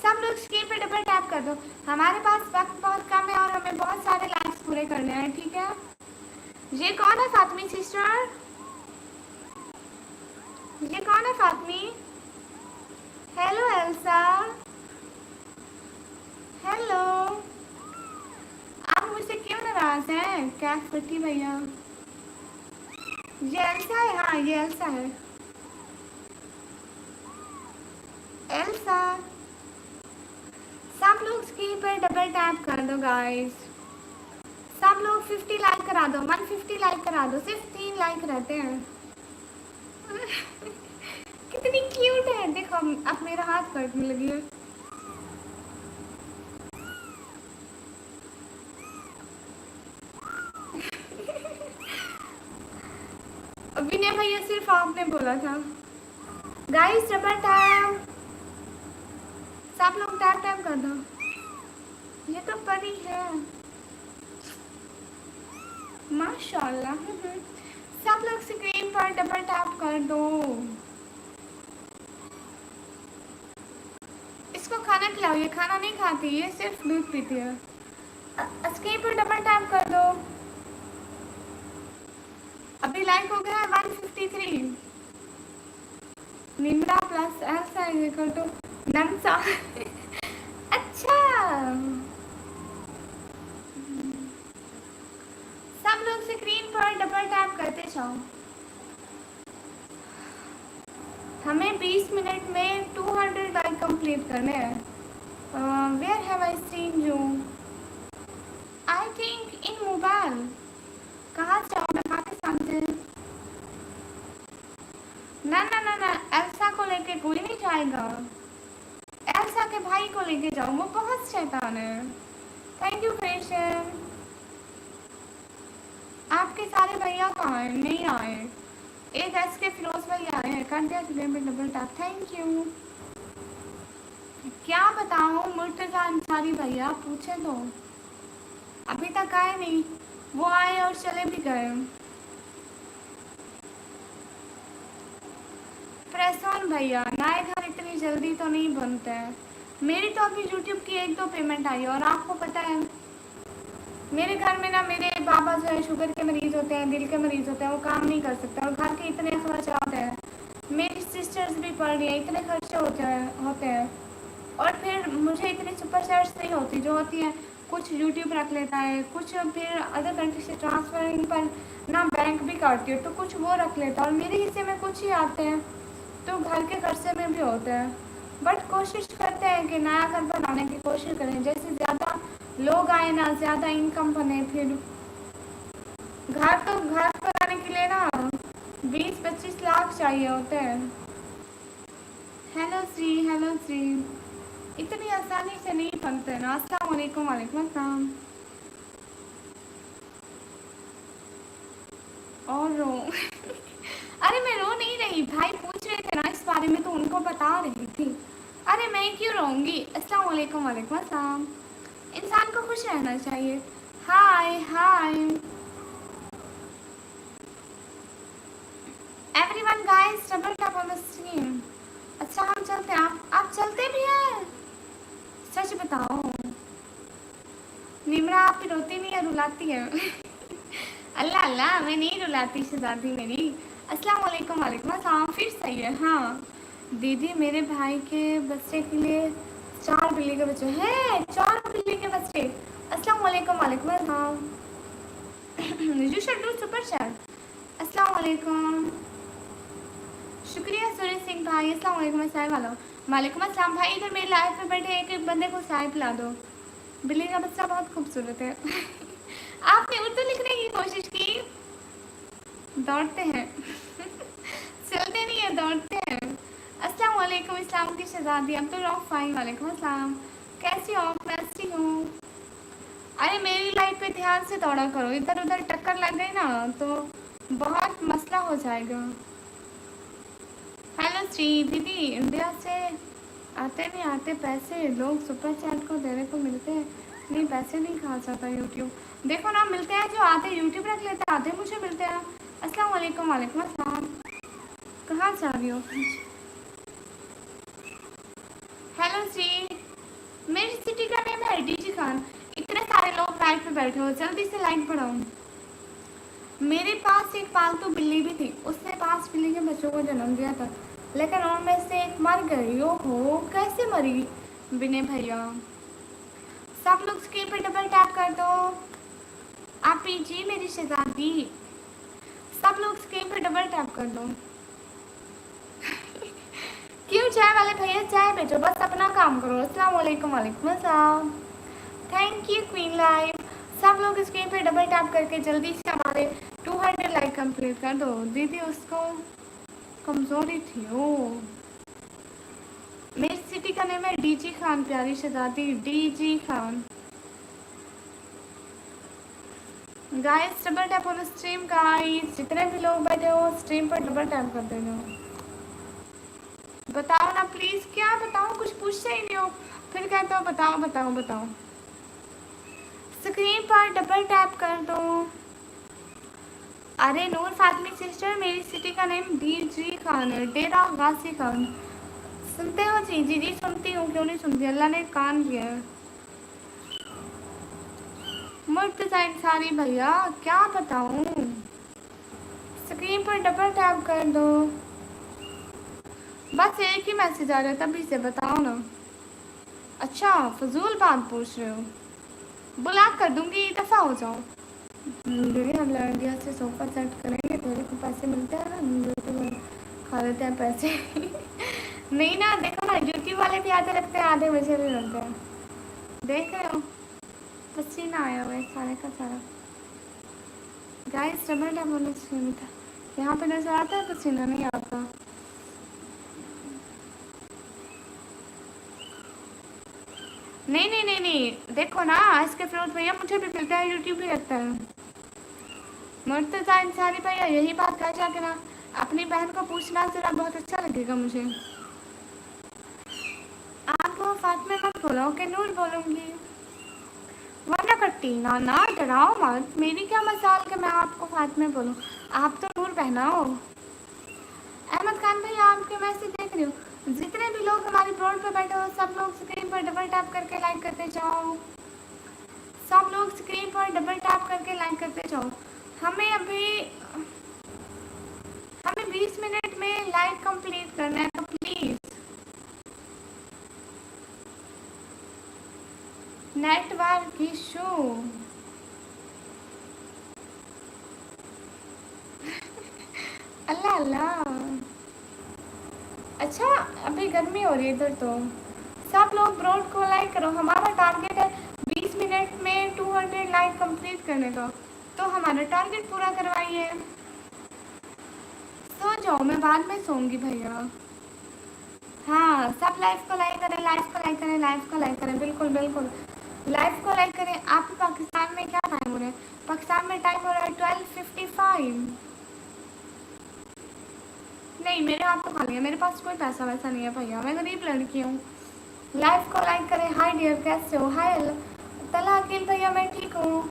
सब लोग स्क्रीन पे डबल टैप कर दो। हमारे पास वक्त बहुत कम है और हमें बहुत सारे लाइक्स पूरे करने हैं, ठीक है? ये कौन है फातमी सिस्टर? ये कौन है फातमी? Hello Elsa, hello. आप मुझसे क्यों नाराज हैं क्या फटी भैया? ये एल्सा है, हाँ ये एल्सा है। एल्सा, सब लोग स्क्रीन पर डबल टैप कर दो गाइस। सब लोग 50 लाइक करा दो, 150 लाइक करा दो। सिर्फ 3 लाइक रहते हैं। कितनी क्यूट है, देखो अब मेरा हाथ काटने लगी है। विनय भैया, सिर्फ आपने बोला था। गाइस डबल टैप, सब लोग टैप टैप कर दो। ये तो परी है, माशाल्लाह। सब लोग स्क्रीन पर डबल टैप कर दो। इसको खाना खिलाओ, ये खाना नहीं खाती, ये सिर्फ दूध पीती है। स्क्रीन पर डबल टैप कर दो। अभी लाइक हो गया है 153। निम्रा प्लस ऐसा इक्वल टू नमसा। अच्छा, सब लोग स्क्रीन पर डबल टैप करते जाओ। हमें 20 मिनट में 200 लाइक कंप्लीट करने हैं। Where have I seen you? I think in mobile. कहाँ से आओ? मैं पाकिस्तान से। ना ना ना ना, एल्सा को लेके कोई नहीं जाएगा। एल्सा के भाई को लेके जाओ, वो बहुत शैतान है। Thank you Christian. आपके सारे भैया कहाँ हैं? नहीं आए। एक एस के फिरोज भैया आए हैं, कर दिया गेम में डबल टैप, थैंक यू। क्या बताऊँ, मुर्तजा अंसारी भैया पूछे तो अभी तक आए नहीं। वो आए और चले भी गए। प्रेस ऑन भैया, नए घर इतनी जल्दी तो नहीं बनते हैं। मेरी तो अभी यूट्यूब की 1-2 पेमेंट आई है, और आपको पता है मेरे घर में ना मेरे पापा जो है शुगर के मरीज़ होते हैं, दिल के मरीज़ होते हैं, वो काम नहीं कर सकते, और घर के इतने खर्च होते हैं। मेरी सिस्टर्स भी पढ़ रही हैं, इतने खर्चे होते हैं। और फिर मुझे इतनी सुपर चैट्स नहीं होती, जो होती हैं कुछ यूट्यूब रख लेता है, कुछ फिर अदर कंट्री से ट्रांसफरिंग पर ना बैंक भी काटती है, तो कुछ वो रख लेता है, और मेरे हिस्से में कुछ ही आते हैं, तो घर के खर्चे में भी होते हैं। बट कोशिश करते हैं कि नया घर बनाने की कोशिश करें, जैसे ज़्यादा लोग आए ना, ज़्यादा इनकम बने, फिर घर बनाने के लिए ना 20-25 लाख चाहिए होते हैं। हेलो श्री, इतनी आसानी से नहीं बनते ना। अस्सलाम वालेकुम। वालेकुम अस्सलाम। और रो अरे मैं रो नहीं रही, भाई पूछ रहे थे ना इस बारे में, तो उनको बता रही थी। अरे मैं क्यों रोऊंगी। अस्सलाम वालेकुम। वालेकुम अस्सलाम। इंसान को खुश रहना चाहिए। Hi hi everyone guys, double tap on the screen. अच्छा हम चलते हैं। आप चलते भी हैं? सच बताओ निमरा, आप ही रोती नहीं है, रुलाती है अल्लाह अल्लाह, मैं नहीं रुलाती शहजादी मेरी। अस्सलाम वालेकुम। वालेकुम अस्सलाम। फिर सही है। हाँ दीदी, मेरे भाई के बच्चे के लिए 4 बिल्ली के बच्चे हैं। 4 बिल्ली के बच्चे। अस्सलाम वालेकुम। वालेकुम अस्सलाम। You should do super chat. अस्सलाम वालेकुम। शुक्रिया सुरेश सिंह भाई। अस्सलाम वालेकुम। चाय वाला। वालेकुम अस्सलाम भाई। इधर मेरे लाइफ में बैठे एक बंदे को चाय पिला दो। बिल्ली का बच्चा बहुत खूबसूरत है आपने उर्दू लिखने की कोशिश की। दौड़ते हैं चलते नहीं है, दौड़ते हैं। अस्सलाम वालेकुम इस्लाम की शहजादी अब्दुल रऊफ भाई। वालेकुम अस्सलाम। कैसी हो आप? मैं अच्छी हूँ। अरे मेरी लाइफ पे ध्यान से दौड़ा करो, इधर उधर टक्कर लग गई ना तो बहुत मसला हो जाएगा। हेलो श्री दीदी, इंडिया से आते नहीं आते पैसे, लोग सुपर चैट को देने को मिलते हैं, नहीं पैसे नहीं खा जाता यूट्यूब। देखो ना, मिलते हैं जो आते यूट्यूब रख लेते हैं, आते मुझे मिलते हैं। अस्सलाम वालेकुम। वालेकुम अस्सलाम। कहाँ जा रही हो? हेलो जी, मेरी सिटी का नेम है डीजी खान। इतने सारे लोग लाइव पे बैठे हो, जल्दी से लाइक बढ़ाओ। मेरे पास एक पालतू बिल्ली भी थी, उसने 5 बिल्ली के बच्चों को जन्म दिया था, लेकिन उनमें से एक मर गई। ओहो, कैसे मरी विनय भैया? सब लोग स्क्रीन पे डबल टैप कर दो। आप जी मेरी शहजादी, सब लोग स्क्रीन पे डबल टैप कर दो क्यों चाय वाले भैया, चाय बेचो, बस अपना काम करो। अस्सलाम वालेकुम। वालेकुम अस्सलाम। Thank you queen life. सब लोग स्क्रीन पे डबल टैप करके जल्दी से हमारे 200 लाइक कंप्लीट कर दो। दीदी उसको कमज़ोरी थी। ओ मेरी सिटी का नेम है डीजी खान, प्यारी शहजादी DG Khan. Guys double tap on stream. Guys जितने भी लोग बैठे हो स्ट्रीम पर डबल टैप कर देना। बताओ ना प्लीज़, क्या बताओ, कुछ पूछते ही नहीं हो, फिर कहते हो बताओ बताओ बताओ। स्क्रीन पर डबल टैप कर दो। अरे नूर फातमी सिस्टर, मेरी सिटी का नेम डीजी खान है, डेरा गाजी खान। सुनते हो जी? जी जी सुनती हूँ, क्यों नहीं सुनती, अल्लाह ने कान दिया है। मुर्तज़ा अंसारी भैया, क्या बताऊँ, स्क्रीन पर डबल टैप कर दो। बस एक ही मैसेज आ रहा है, तभी से बताओ ना। अच्छा फजूल बात पूछ रहे हो, ब्लॉक कर दूंगी, दफ़ा हो जाओ। हम इंडिया से सोफ़ा सेट करेंगे, थोड़े को पैसे मिलते हैं ना, तो खा लेते हैं पैसे नहीं ना, देखो ना यूट्यूब वाले भी आधे रखते हैं, आधे वैसे भी रखते हैं। देख रहे हो पसीना आया हुआ है सारे का सारा। गाइस डबल टैप होना चाहिए था, यहाँ पे नजर आता है, पसीना नहीं आता। नहीं नहीं नहीं नहीं, देखो ना इसके फ्रूट भैया मुझे भी मिलता है, यूट्यूब भी रखता है। मुर्तज़ा इंसारी भैया यही बात कह जाके ना अपनी बहन को पूछना, जरा बहुत अच्छा लगेगा मुझे। आप फातिमा मत बोलो कि नूर बोलूँगी, वरना कट्टी ना ना डराओ मत, मेरी क्या मजाल कि मैं आपको फातिमा बोलूँ, आप तो नूर बहना हो। अहमद खान भाई आपके मैसेज देख रही हूँ। जितने भी लोग हमारी ब्रॉड पे बैठे हो सब लोग स्क्रीन पर डबल टैप करके लाइक करते जाओ। सब लोग स्क्रीन पर डबल टैप करके लाइक करते जाओ। हमें अभी हमें 20 मिनट में लाइक कंप्लीट करना है, तो please. Network issue. Allah Allah. अच्छा अभी गर्मी हो रही है इधर तो। सब लोग ब्रॉड को लाइक करो। हमारा टारगेट है 20 मिनट में 200 लाइक कंप्लीट करने का, तो हमारा टारगेट पूरा करवाइए। सो जाओ, मैं बाद में सोऊंगी भैया। हाँ सब लाइव को लाइक करें, लाइव को लाइक करें, लाइव को लाइक करें, बिल्कुल बिल्कुल लाइव को लाइक करें। आपके पाकिस्तान में क्या टाइम हो रहा है? पाकिस्तान में टाइम हो रहा है 12:55। नहीं मेरे हाथ तो खाली है, मेरे पास कोई पैसा वैसा नहीं है भैया, मैं गरीब लड़की हूँ। लाइव को लाइक करें। हाय डियर, कैसे हो? हाय तला अकील भैया, मैं ठीक हूँ।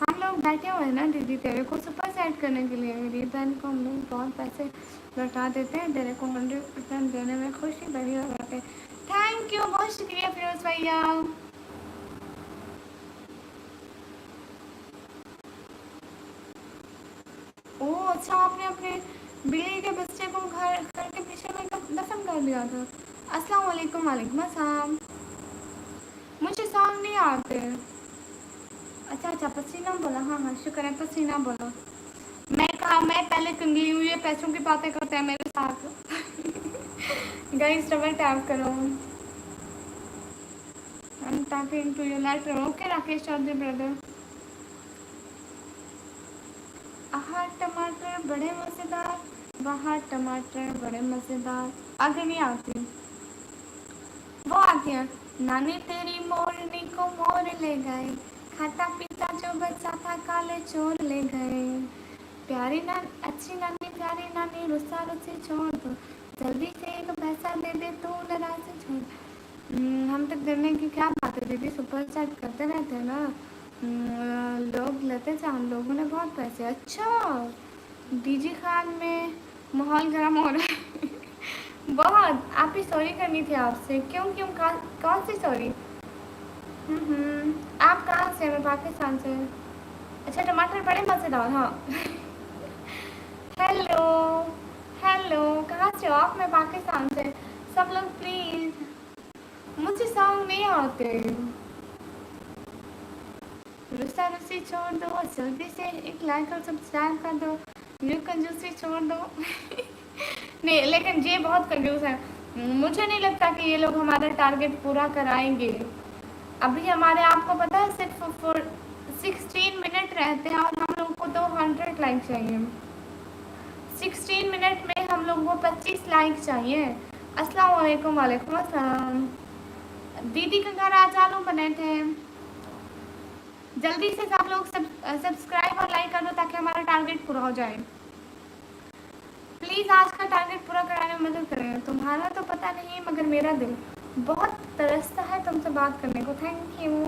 हम लोग बैठे हुए हैं ना दीदी, तेरे को सुपर सेट करने के लिए। मेरी बहन को हम लोग बहुत पैसे लौटा देते हैं, तेरे को 100% देने में खुशी बड़ी हो जाती है। थैंक यू, बहुत शुक्रिया फिरोज भैया। ओह अच्छा, आपने अपने बिल्ली के बच्चे को घर के पीछे में दफन कर दिया था। अस्सलाम वालेकुम। वालेकुम अस्सलाम। मुझे सॉन्ग नहीं आते। अच्छा अच्छा, पसीना बोला। हाँ हाँ शुक्र है, पसीना बोला। मैं कहा, मैं पहले कंगली हुई है, पैसों की बातें करते हैं मेरे साथ। गाइस डबल टैप करो। I'm talking to you later. Okay Rakesh Chaudhary brother. आहा टमाटर बड़े मज़ेदार, वहाँ टमाटर बड़े मज़ेदार। आगे नहीं आती, वो आती है। नानी तेरी मोरनी को मोर ले गए, खाता पीता जो बच्चा था काले चोर ले गए। प्यारी नानी, अच्छी नानी, प्यारी नानी, रुस्सा रुस्सी छोड़ दो, जल्दी से एक पैसा दे दे तू नाराज छोड़। हम तक देने की क्या बात है दीदी, सुपर चैट करते रहते हैं ना। लोग लेते थे, हम लोगों ने बहुत पैसे। अच्छा डीजी खान में माहौल गर्म हो रहा है। बहुत। आप ही सॉरी करनी थी आपसे। क्यों क्यों कौन सी सॉरी? आप कहाँ से? मैं पाकिस्तान से। अच्छा टमाटर बड़े मज़ेदार। हाँ। हेलो हेलो, कहाँ से हो आप? मैं पाकिस्तान से। सब लोग प्लीज़, मुझे सॉन्ग नहीं आते। रुस्सा रुस्सी छोड़ दो, जल्दी से एक लाइक और सब्सक्राइब कर दो, न्यू कंजूसी छोड़ दो। नहीं लेकिन ये बहुत कंफ्यूज है। मुझे नहीं लगता कि ये लोग हमारा टारगेट पूरा कराएंगे। अभी हमारे, आपको पता है, सिर्फ 16 मिनट रहते हैं और हम लोग को तो 100 लाइक चाहिए। 16 मिनट में हम लोग को 25 लाइक चाहिए। अस्सलाम वालेकुम। वालेकुम अस्सलाम। दीदी का घर आज आलू बने थे। जल्दी से सब लोग सब्सक्राइब और लाइक कर दो ताकि हमारा टारगेट पूरा हो जाए। प्लीज़ आज का टारगेट पूरा कराने में मदद करें। तुम्हारा तो पता नहीं मगर मेरा दिल बहुत तरसता है तुमसे बात करने को। Thank you.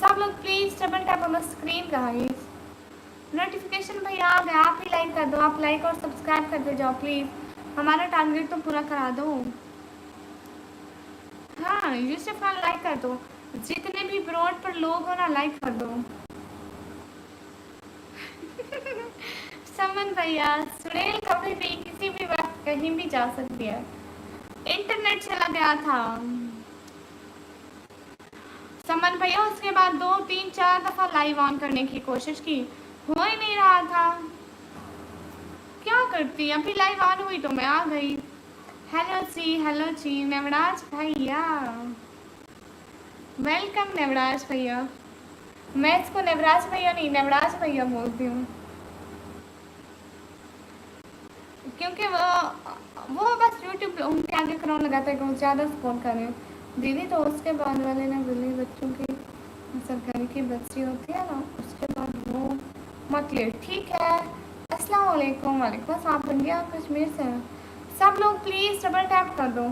सब लोग please double tap on the screen guys. Notification भैया आ गया, आप ही लाइक कर दो। आप लाइक और सब्सक्राइब करते जाओ प्लीज़, हमारा टारगेट तो पूरा करा दो। हाँ यूसुफ खान लाइक कर दो, जितने भी ब्रॉड पर लोग हो ना लाइक कर दो। समन भैया, सुनील कभी भी किसी भी वक्त कहीं भी जा सकती है। इंटरनेट चला गया था समन भैया, उसके बाद 2 3 4 दफ़ा लाइव ऑन करने की कोशिश की, हो ही नहीं रहा था। क्या करती, अभी लाइव ऑन हुई तो मैं आ गई। हेलो जी नवराज भैया, वेलकम नवराज भैया। मैं इसको नवराज भैया नहीं नवराज भैया बोलती हूँ, क्योंकि वो बस यूट्यूब उनके आगे क्रोन लगाता है कि वो ज़्यादा सपोर्ट कर रहे हैं। दीदी तो उसके बाद वाले ना बिल्ली बच्चों की सरकारी की बच्ची होती है ना, उसके बाद वो मतलब ठीक है। अस्सलाम वालेकुम। वालेकुम अस्सलाम। इंडिया कश्मीर से हैं। सब लोग प्लीज़ डबल टैप कर दो।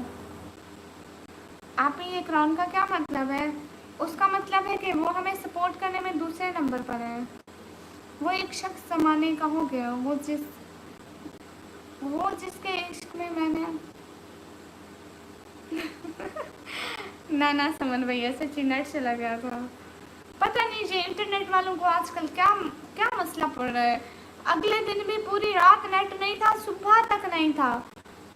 आप ही ये क्राउन का क्या मतलब है? उसका मतलब है कि वो हमें सपोर्ट करने में दूसरे नंबर पर है। वो एक शख्स ज़माने का हो गया, वो जिसके इश्क में मैंने ना ना समन भैया सच्ची नेट चला गया था। पता नहीं जी इंटरनेट वालों को आजकल क्या क्या मसला पड़ रहा है। अगले दिन भी पूरी रात नेट नहीं था, सुबह तक नहीं था।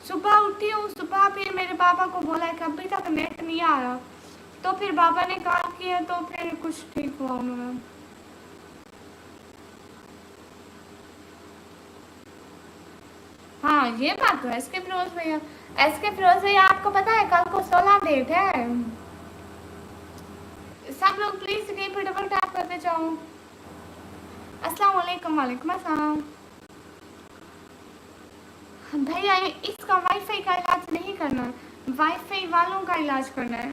सुबह उठी हूँ, सुबह फिर मेरे पापा को बोला कि अभी तक नेट नहीं आ रहा, तो फिर पापा ने कॉल किया तो फिर कुछ ठीक हुआ उन्होंने। हाँ ये बात तो है एस के फिरोज भैया। एस के फिरोज भैया आपको पता है कल को 16 डेट है। सब लोग प्लीज कहीं पर डबल टैप करते जाओ। अस्सलाम वालेकुम। वालेकुम अस्सलाम। भैया इसका वाईफाई का इलाज नहीं करना, वाईफाई वालों का इलाज करना है।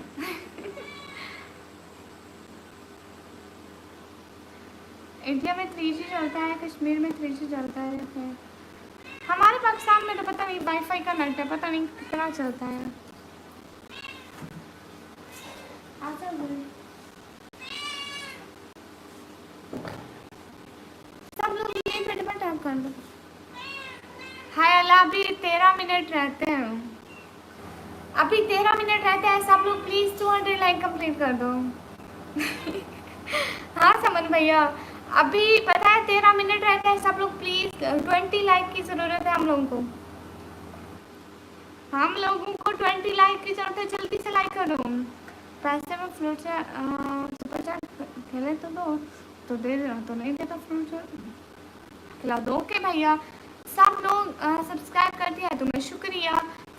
इंडिया में 3G चलता है, कश्मीर में 3G चलता है। हमारे पाकिस्तान में तो पता नहीं वाईफाई का नेट है, पता नहीं कितना चलता है। सब लोग ये फटाफट टैप कर दो। हाय अल्लाह अभी 13 मिनट रहते हैं, अभी 13 मिनट रहते हैं। सब लोग प्लीज 200 लाइक कंप्लीट कर दो। हाँ समन भैया अभी पता है 13 मिनट रहते हैं। सब लोग प्लीज 20 लाइक की जरूरत है हम लोगों को। हम लोगों को 20 लाइक की जरूरत है, जल्दी से लाइक करो। पैसे में फ्रूट सुपर चैट खेले तो दो, तो दे देना, तो नहीं देता फ्रूट खिला दो। ओके भैया सब लोग सब्सक्राइब कर दिया है तुम्हें, शुक्रिया।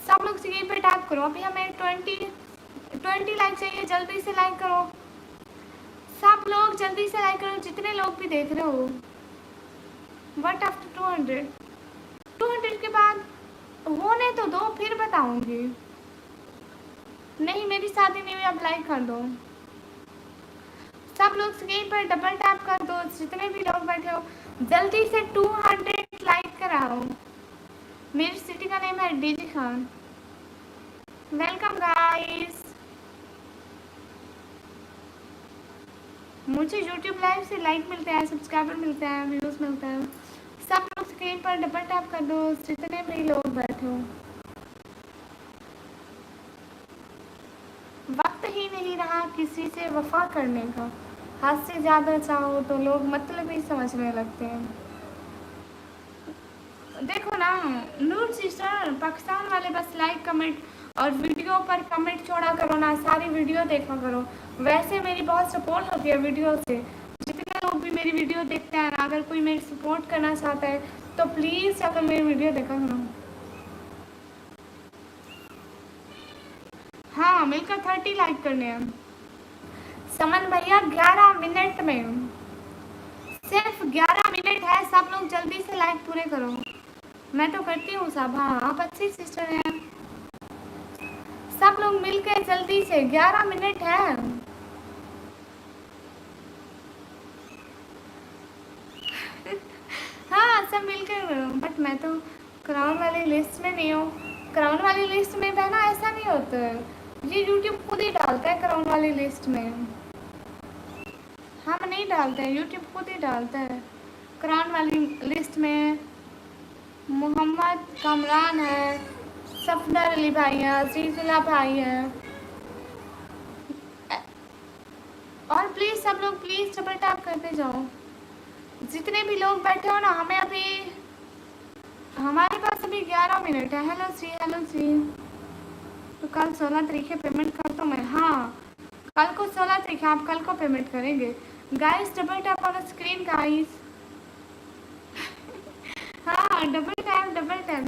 सब लोग से यहीं पे टैप करो, अभी हमें 20 लाइक चाहिए, जल्दी से लाइक करो। सब लोग जल्दी से लाइक करो, जितने लोग भी देख रहे हो। व्हाट आफ्टर 200 के बाद होने तो दो फिर बताऊंगी। नहीं मेरी शादी नहीं हुई, अब लाइक कर दो। सब लोग स्क्रीन पर डबल टैप कर दो, जितने भी लोग बैठे हो जल्दी से 200 लाइक कराओ। मेरी सिटी का नेम है डीजी खान। Welcome guys. मुझे यूट्यूब लाइव से लाइक मिलते हैं, सब्सक्राइबर मिलते हैं, व्यूज मिलते हैं। सब लोग स्क्रीन पर डबल टैप कर दो, जितने भी लोग बैठे हो। वक्त ही नहीं रहा किसी से वफा करने का, हद से ज़्यादा चाहो तो लोग मतलब ही समझने लगते हैं। देखो ना नूर सिस्टर, पाकिस्तान वाले बस लाइक कमेंट और वीडियो पर कमेंट छोड़ा करो ना, सारी वीडियो देखा करो। वैसे मेरी बहुत सपोर्ट होती है वीडियो से। जितने लोग भी मेरी वीडियो देखते हैं, अगर कोई मेरी सपोर्ट करना चाहता है तो प्लीज़ जाकर मेरी वीडियो देखा करो। हाँ मिलकर 30 लाइक करने हैं समन भैया। 11 मिनट में, सिर्फ 11 मिनट है। सब लोग जल्दी से लाइक पूरे करो। मैं तो करती हूँ सब। हाँ आप अच्छी सिस्टर हैं। सब लोग मिलकर जल्दी से, 11 मिनट है। हाँ सब मिलकर करो, बट मैं तो क्राउन वाली लिस्ट में नहीं हूँ। क्राउन वाली लिस्ट में बहना ऐसा नहीं होता है, ये यूट्यूब खुद ही डालता है क्राउन वाली लिस्ट में। हम नहीं डालते हैं, यूट्यूब खुद ही डालता है। क्राउन वाली लिस्ट में मोहम्मद कमरान है, सफदर अली भाई है, अजीजुल्ला भाई है। और प्लीज़ सब लोग प्लीज़ डबल टैप करते जाओ, जितने भी लोग बैठे हो ना। हमें अभी हमारे पास अभी 11 मिनट है। हेलो सी, हेलो सी। तो कल 16 तारीख है, पेमेंट कर दो मैं। हाँ कल को 16 तारीख है, आप कल को पेमेंट करेंगे। Guys double tap on screen guys. हाँ डबल टैप डबल टैप।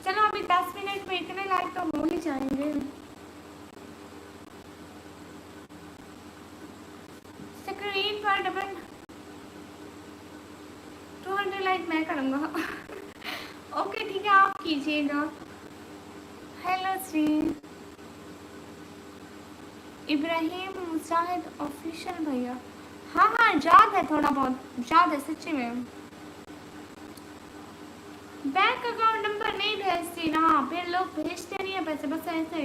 चलो अभी 10 मिनट में इतने लाइक तो हो ही जाएंगे। स्क्रीन पर डबल 200 लाइक मैं करूँगा। ओके ठीक है आप कीजिएगा। हेलो श्री इब्राहिम मुजाहिद ऑफिशियल भैया। हाँ हाँ याद है, थोड़ा बहुत याद है सच्ची में। बैंक अकाउंट नंबर नहीं भेजती ना, फिर लोग भेजते नहीं है पैसे, बस ऐसे।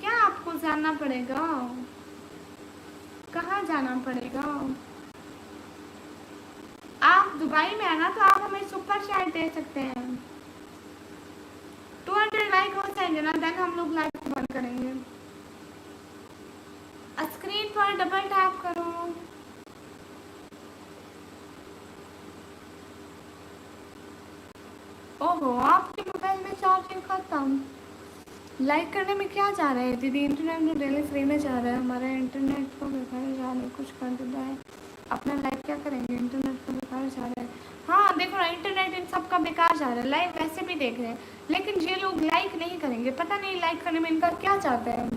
क्या आपको जानना पड़ेगा, कहाँ जाना पड़ेगा? आप दुबई में है ना, तो आप हमें सुपर चैट दे सकते हैं। 200 लाइक हो जाएंगे ना, देन हम लोग लाइक बंद करेंगे। स्क्रीन पर डबल टैप करो। ओहो, आपके मोबाइल में चार्जिंग खत्म। लाइक करने में क्या जा रहा है दीदी? इंटरनेट में डेली फ्री में जा रहा है, हमारा इंटरनेट को बेकार जा रहा है, कुछ कर देता है। अपना लाइक क्या करेंगे, इंटरनेट को बेकार जा रहा है। हाँ देखो ना, इंटरनेट इन सब का बेकार जा रहा है। लाइव वैसे भी देख रहे हैं, लेकिन ये लोग लाइक नहीं करेंगे, पता नहीं लाइक करने में इनका क्या चाहते हैं।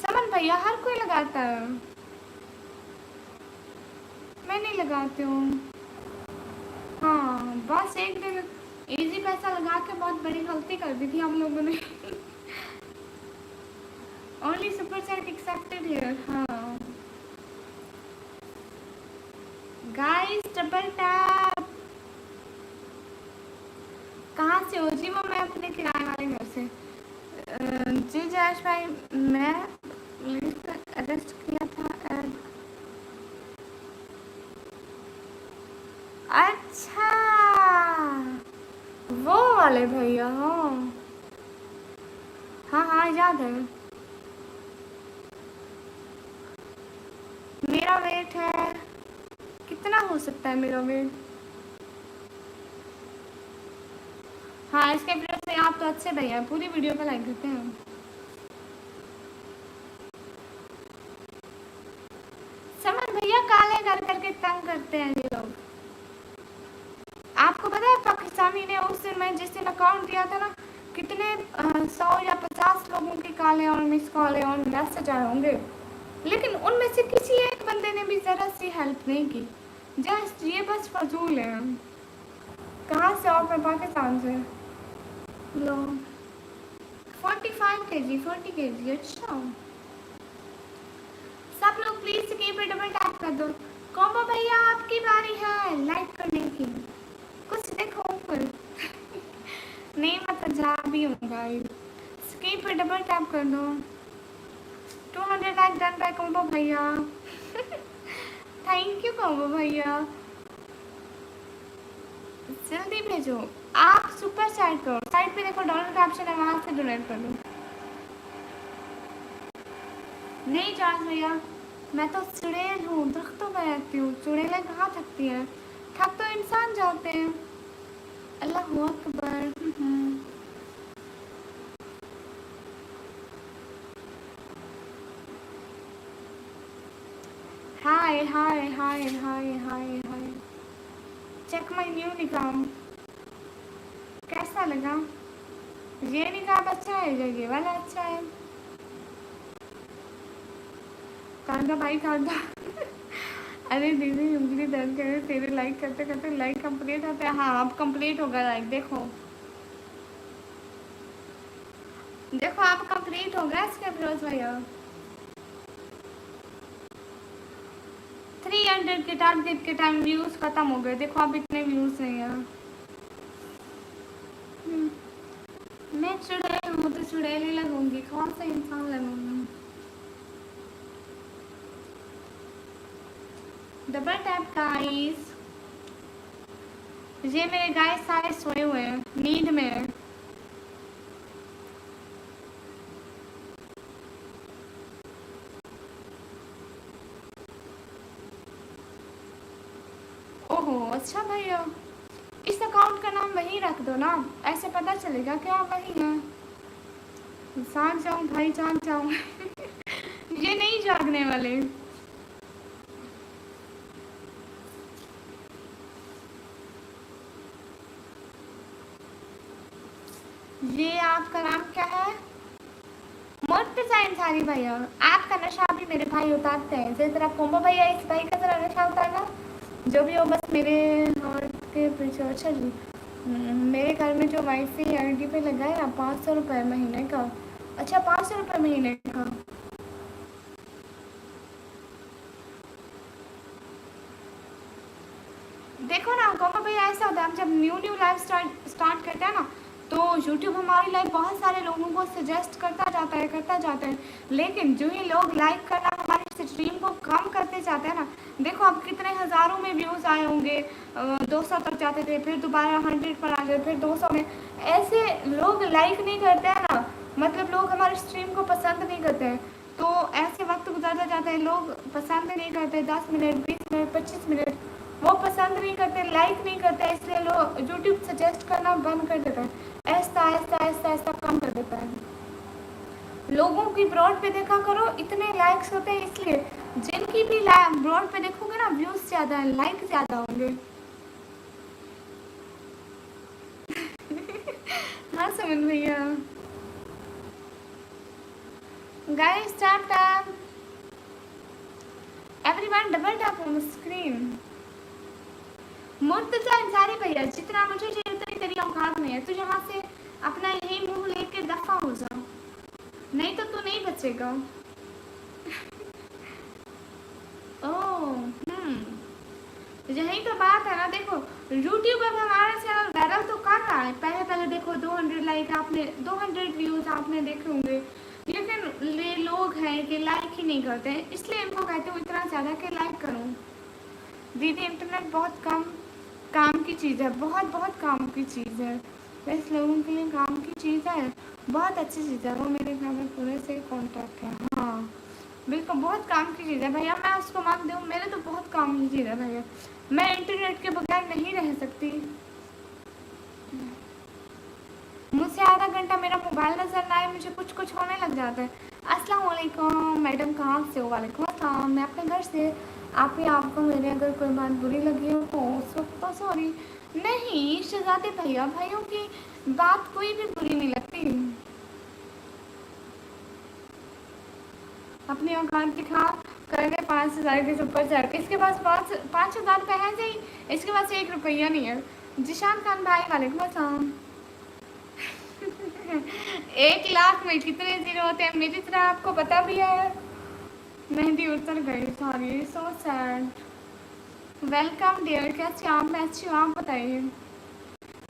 समन भैया हर कोई लगाता है, मैं नहीं लगाती हूँ। हाँ बस एक दिन इजी पैसा लगा के बहुत बड़ी गलती कर दी थी हम लोगों ने। Only super chat accepted here. हाँ गाइस डबल टैप। कहाँ से हो जी? वो मैं अपने किराए वाले घर से। जी जयेश भाई, मैं अरेस्ट किया था। अच्छा वो वाले भैया। हाँ हाँ हाँ याद है। मेरा वेट है, कितना हो सकता है मेरा वेट? हाँ इसके वजह से आप तो अच्छे भैया, पूरी वीडियो पे लाइक करते हैं। समझ भैया काले कर करके तंग करते हैं ये लोग। आपको पता है पाकिस्तानी ने उस दिन, मैं जिस दिन अकाउंट दिया था ना, कितने 100 या 50 लोगों के काले और मिस कॉल और मैसेज आए होंगे, लेकिन उनमें से किसी एक बंदे ने भी ज़रा सी हेल्प नहीं की। जस्ट ये बस फजूल है। कहाँ से? और मैं पाकिस्तान से। लो 45 kg 40 kg। अच्छा सब लोग प्लीज स्क्रीन पे डबल टैप कर दो। कॉम्बो भैया आपकी बारी है लाइक करने की, कुछ देखो ऊपर। नहीं मतलब जा भी होगा। स्क्रीन पे डबल टैप कर दो। 200 लाइक डन बाय कॉम्बो भैया। थैंक यू कॉम्बो भैया, जल्दी भेजो। आप सुपर चैट करो, साइड पे देखो डॉलर का ऑप्शन है, वहां से डोनेट कर दो। नहीं चार्ज भैया, मैं तो चुड़ैल हूँ, दरख्तों पर रहती हूँ। चुड़ैलें कहाँ थकती हैं, थक तो इंसान जाते हैं। अल्लाह अकबर। हाय हाय हाय हाय हाय हाय। चेक माई न्यू निकाम, कैसा लगा? ये निकाब अच्छा है या ये वाला अच्छा है? कांदा भाई कांदा। अरे दीदी उंगली दर्द करे, तेरे लाइक करते करते लाइक कंप्लीट होते हैं। हाँ अब कंप्लीट होगा लाइक, देखो देखो आप कंप्लीट हो गया इसके फिरोज भैया। 300 के टारगेट के टाइम व्यूज खत्म हो गए, देखो अब इतने व्यूज नहीं है। मैं चुड़ैल हूँ तो चुड़ैल ही लगूंगी, कौन सा इंसान लगूंगी। Double tap guys. ये मेरे गाइस सारे सोए हुए हैं, नींद में है। ओहो अच्छा भैया, इस अकाउंट का नाम वही रख दो ना, ऐसे पता चलेगा कि आप वही हैं। जाग जाऊं भाई जाग जाऊं। ये नहीं जागने वाले। ये आपका नाम क्या है? मुर्तजा अंसारी भैया, आपका नशा भी मेरे भाई उतारते हैं। जिस तरह कोम्बो भैया इस भाई का जरा नशा उतारना, जो भी हो बस मेरे हार्ट के पीछे। अच्छा जी, मेरे घर में जो वाईफाई आईडी पे लगा है ना, 500 रुपये महीने का। अच्छा 500 रुपये महीने का। देखो ना कोम्बो भैया, ऐसा होता है हम जब न्यू लाइव स्टार्ट करते हैं ना, तो यूट्यूब हमारी लाइफ बहुत सारे लोगों को सजेस्ट करता जाता है, लेकिन जो ही लोग लाइक करना हमारी स्ट्रीम को कम करते जाते हैं ना, देखो अब कितने हज़ारों में व्यूज़ आए होंगे, 200 तक जाते थे, फिर दोबारा 100 पर आ गए, फिर 200 में। ऐसे लोग लाइक नहीं करते हैं ना, मतलब लोग हमारे स्ट्रीम को पसंद नहीं करते हैं, तो ऐसे वक्त गुजरता जाता है, लोग पसंद नहीं करते, 10 मिनट 20 मिनट 25 मिनट वो पसंद नहीं करते, लाइक नहीं करते, इसलिए लोग यूट्यूब सजेस्ट करना बंद कर देता है, ऐसा ऐसा ऐसा ऐसा कम कर देता है। लोगों की ब्रॉड पे देखा करो, इतने लाइक्स होते हैं, इसलिए जिनकी भी ब्रॉड पे देखोगे ना व्यूज ज़्यादा है, लाइक ज़्यादा होंगे। हाँ समझ भैया। Guys tap tap, everyone double tap on the screen. Murtaza Ansari भैया, जितना मुझे चाहिए उतनी तेरी औकात नहीं है, तू यहाँ से अपना यही मुंह लेके दफा हो जा, नहीं तो तू नहीं बचेगा। ओह यही तो बात है ना, देखो यूट्यूब अब हमारा चैनल वायरल तो कर रहा है, पहले पहले देखो 200 लाइक आपने, 200 व्यूज आपने देखे होंगे, लेकिन ये लोग हैं कि लाइक ही नहीं करते हैं, इसलिए इनको कहते हो इतना ज़्यादा कि लाइक करो। दीदी इंटरनेट बहुत कम काम की चीज़ है, बहुत बहुत काम की चीज़ है, वैसे लोगों के लिए काम की चीज़ है, बहुत अच्छी चीज़ है, वो मेरे घर में पूरे से कॉन्टैक्ट है। हाँ बिल्कुल बहुत काम की चीज़ है भैया, मैं उसको मान दूँ, मेरे तो बहुत काम की चीज़ है भैया, मैं इंटरनेट के बगैर नहीं रह सकती। मुझसे आधा घंटा मेरा मोबाइल नज़र ना आए, मुझे कुछ कुछ होने लग जाता है। अस्सलाम वालेकुम मैडम, कहाँ से हो? वालेकुम अस्सलाम, मैं अपने घर से। आपको मेरे अगर कोई बात बुरी लगी हो तो उस वक्त तो सॉरी। नहीं शहजादे भैया, भाइयों की बात कोई भी बुरी नहीं लगती। अपनी औकात दिखा करके 5,000 के ऊपर चढ़ के, इसके पास 5,000 रुपये है सही, इसके पास 1 रुपया नहीं है। जिशान खान भाई वालेकुम अस्सलाम। 1 लाख में कितने जीरो होते हैं, मेरी तरह आपको पता भी है। मेहंदी उतर गई, sorry, so sad. Welcome dear, कैसे आप? मैं अच्छी हूँ, आप बताइए।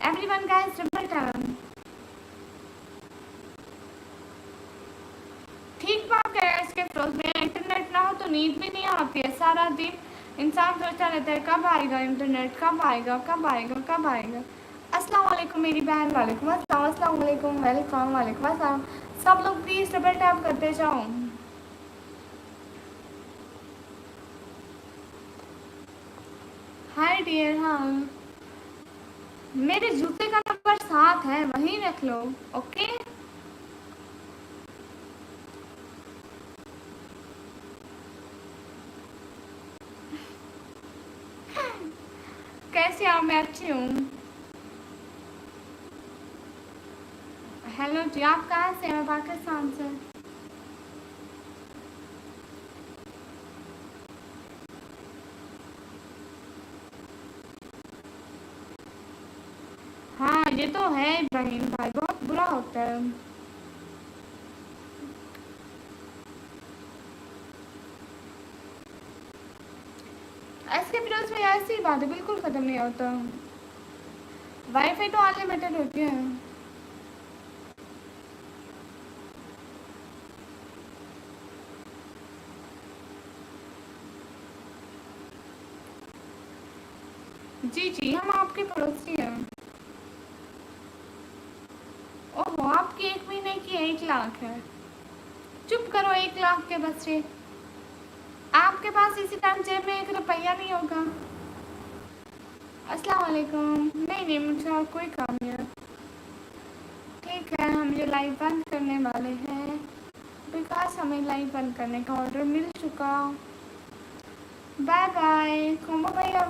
Everyone guys triple turn. ठीक बात कह रहे हैं, इसके फ्रोज में इंटरनेट ना हो तो नींद भी नहीं आती है, सारा दिन इंसान सोचता रहता है कब आएगा इंटरनेट, कब आएगा कब आएगा कब आएगा। अस्सलाम वालेकुम मेरी बहन, वालेकुम अस्सलाम, अस्सलाम वालेकुम, वेलकम, वालेकुम अस्सलाम। सब लोग प्लीज़ डबल टैप करते जाओ। हाय डियर, हाँ मेरे जूते का नंबर 7 है, वहीं रख लो, ओके। कैसे आप? मैं अच्छी हूँ। हेलो जी, आप कहाँ से? मैं पाकिस्तान से। हाँ ये तो है इब्राहिम भाई, बहुत बुरा होता है। ऐसे फिरोज में ऐसी ही बात है, बिल्कुल ख़त्म नहीं होता। वाईफाई तो अनलिमिटेड होती है। जी जी, हम आपके पड़ोसी हैं। ओहो, आपकी 1 महीने की 1 लाख है। चुप करो 1 लाख के बच्चे, आपके पास इसी टाइम जेब में 1 रुपया नहीं होगा। अस्सलाम वालेकुम। नहीं नहीं, मुझे और कोई काम नहीं है। ठीक है, हम ये लाइव बंद करने वाले हैं, बिकॉज हमें लाइव बंद करने का ऑर्डर मिल चुका। बाय बाय कोम्बो भैया,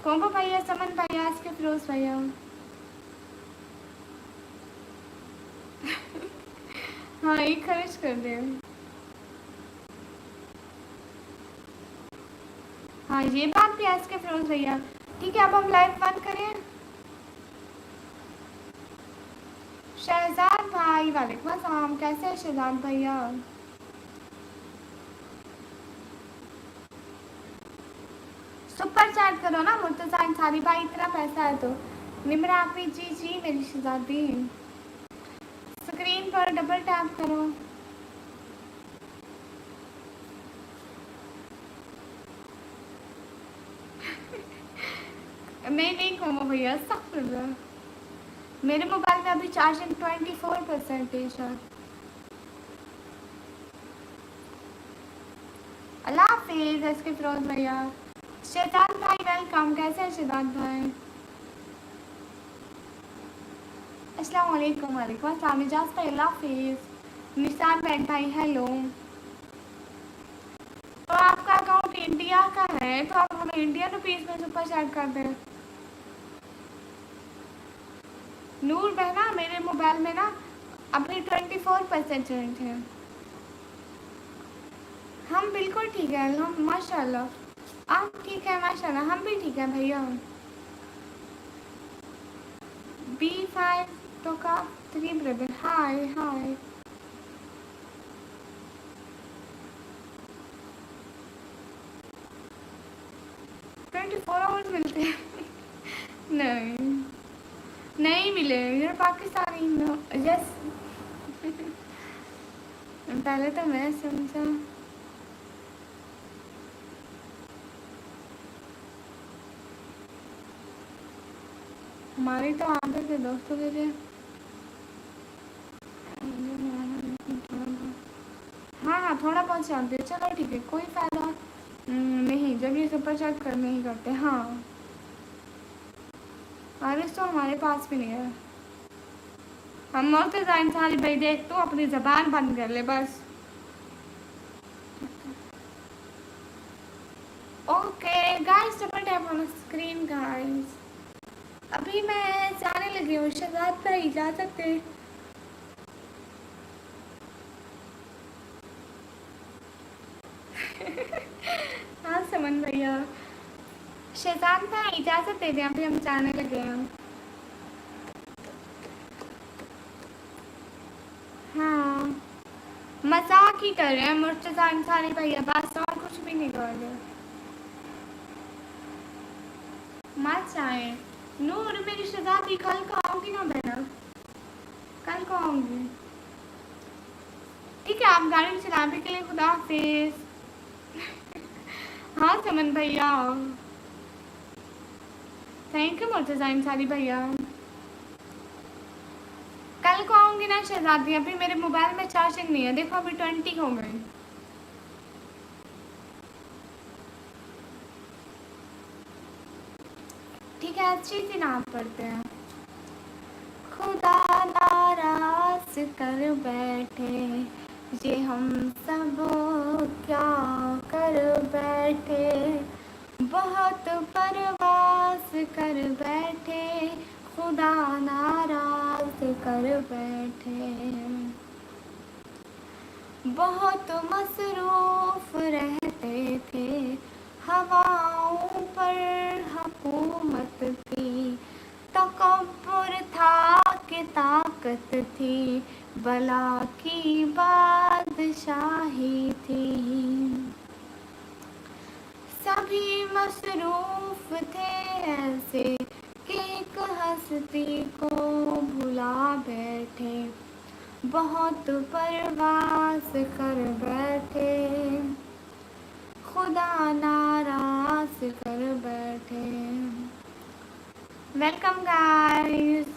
कोम्बो भैया, समन भैया, आज के फिरोज भैया। हाँ एक खर्च कर दे। हाँ ये बात भी आज के फिरोज भैया। ठीक है, अब हम लाइव बंद करें। शहजाद भाई वालेकुम अस्सलाम, कैसे है शहजाद भैया? सुपर चैट करो ना मुर्तजा अंसारी भाई, इतना पैसा है तो। निमरा आपी जी जी मेरी शहजादी, स्क्रीन पर डबल टैप करो। नहीं नहीं घूमो भैया, अस्तगफुरुल्लाह। मेरे मोबाइल में अभी चार्जिंग 24% है। अल्लाह हाफिज़ एस के फिरोज भैया। शैतान भाई वेलकम, कैसे हैं शैतान भाई? अस्सलाम वालेकुम। वालेकुम अस्सलाम। इजाज़ भाई अल्लाह हाफिज़। निसार बैठ भाई हेलो। तो आपका अकाउंट इंडिया का है तो आप हमें इंडियन रुपीज़ में सुपर चैट कर दें। नूर बहना मेरे मोबाइल में ना अभी 24% है। हम बिल्कुल ठीक है, हम माशाल्लाह। आप ठीक है माशाल्लाह, हम भी ठीक है भैया। B5 तो का 3 ब्रदर हाय हाय। 24 आवर्स मिलते हैं नहीं नहीं मिले, मेरे पाकिस्तानी नो यस। पहले तो मैं समझा। हमारी तो आदत है दोस्तों के लिए। हाँ हाँ थोड़ा बहुत जानते हैं, चलो ठीक है कोई फ़ायदा नहीं जब ये सुपर चैट करने ही करते। हाँ आरिस तो हमारे पास भी नहीं है। हम मुर्तज़ा इंसानी भाई देख तो अपनी ज़बान बंद कर ले बस। Okay guys double tap on screen guys. अभी मैं जाने लगी हूँ, शहजाद भाई जा सकते हैं। हाँ समन भैया। शहजाद भाई इजाज़त दे दें, अभी हम जाने लगे हैं। हाँ मजाक ही कर रहे हैं मुर्तज़ा अंसारी भैया, बस और कुछ भी नहीं कर रहे। मत जाए नूर, मेरी शहजादी कल को आऊँगी ना बहना, कल को आऊँगी। ठीक है आप गाड़ी चलाने के लिए खुदा हाफिज़। हाँ समन भैया थैंक यू मुर्तज़ा अंसारी भैया। कल को आऊँगी ना शहजादी, अभी मेरे मोबाइल में चार्जिंग नहीं है, देखो अभी 20 हो गई। ठीक है अच्छी सी नाम पढ़ते हैं। खुदा नाराज कर बैठे ये हम सब क्या कर बैठे, बहुत परवास कर बैठे खुदा नाराज कर बैठे, बहुत मसरूफ रहते थे हवाओं पर हुकूमत थी, तकब्बुर था कि ताकत थी बला की बादशाही थी, सभी मसरूफ थे ऐसे कि एक हस्ती को भुला बैठे, बहुत परवास कर बैठे खुदा नाराज कर बैठे। वेलकम गाइस,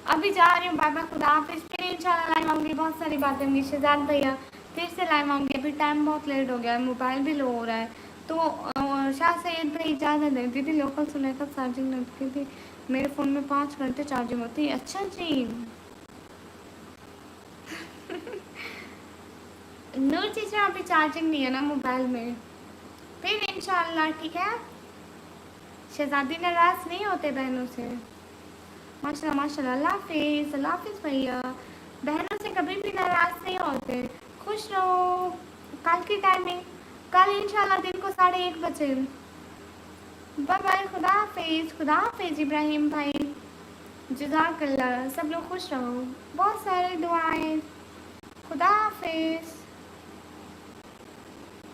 अभी जा रही हूँ, बाय बाय खुदा हाफिज़। फिर इंशाल्लाह लाइव आऊँगी, बहुत सारी बातें होंगी। शहजाद भैया फिर से लाइव आऊँगी, अभी टाइम बहुत लेट हो गया है, मोबाइल भी लो हो रहा है। तो शाह सैयद भाई इजाज़त दें। दीदी लोकल सुलेखा चार्जिंग रखी थी, मेरे फ़ोन में 5 घंटे चार्जिंग होती है। अच्छा जी नूर चीज़ें अभी चार्जिंग नहीं है ना मोबाइल में, फिर इंशाल्लाह ठीक है। शहजादी नाराज़ नहीं होते बहनों से। माशाल्लाह माशाल्लाह। अल्लाह हाफिज़, अल्लाह हाफिज़ भैया। बहनों से कभी भी नाराज़ नहीं होते, खुश रहो। कल की टाइमिंग, कल इंशाल्लाह दिन को 1:30 बजे। बाय बाय खुदा हाफिज़, खुदा हाफिज़ इब्राहिम भाई, जज़ाकल्लाह। सब लोग खुश रहो, बहुत सारी दुआएं। खुदा हाफिज़।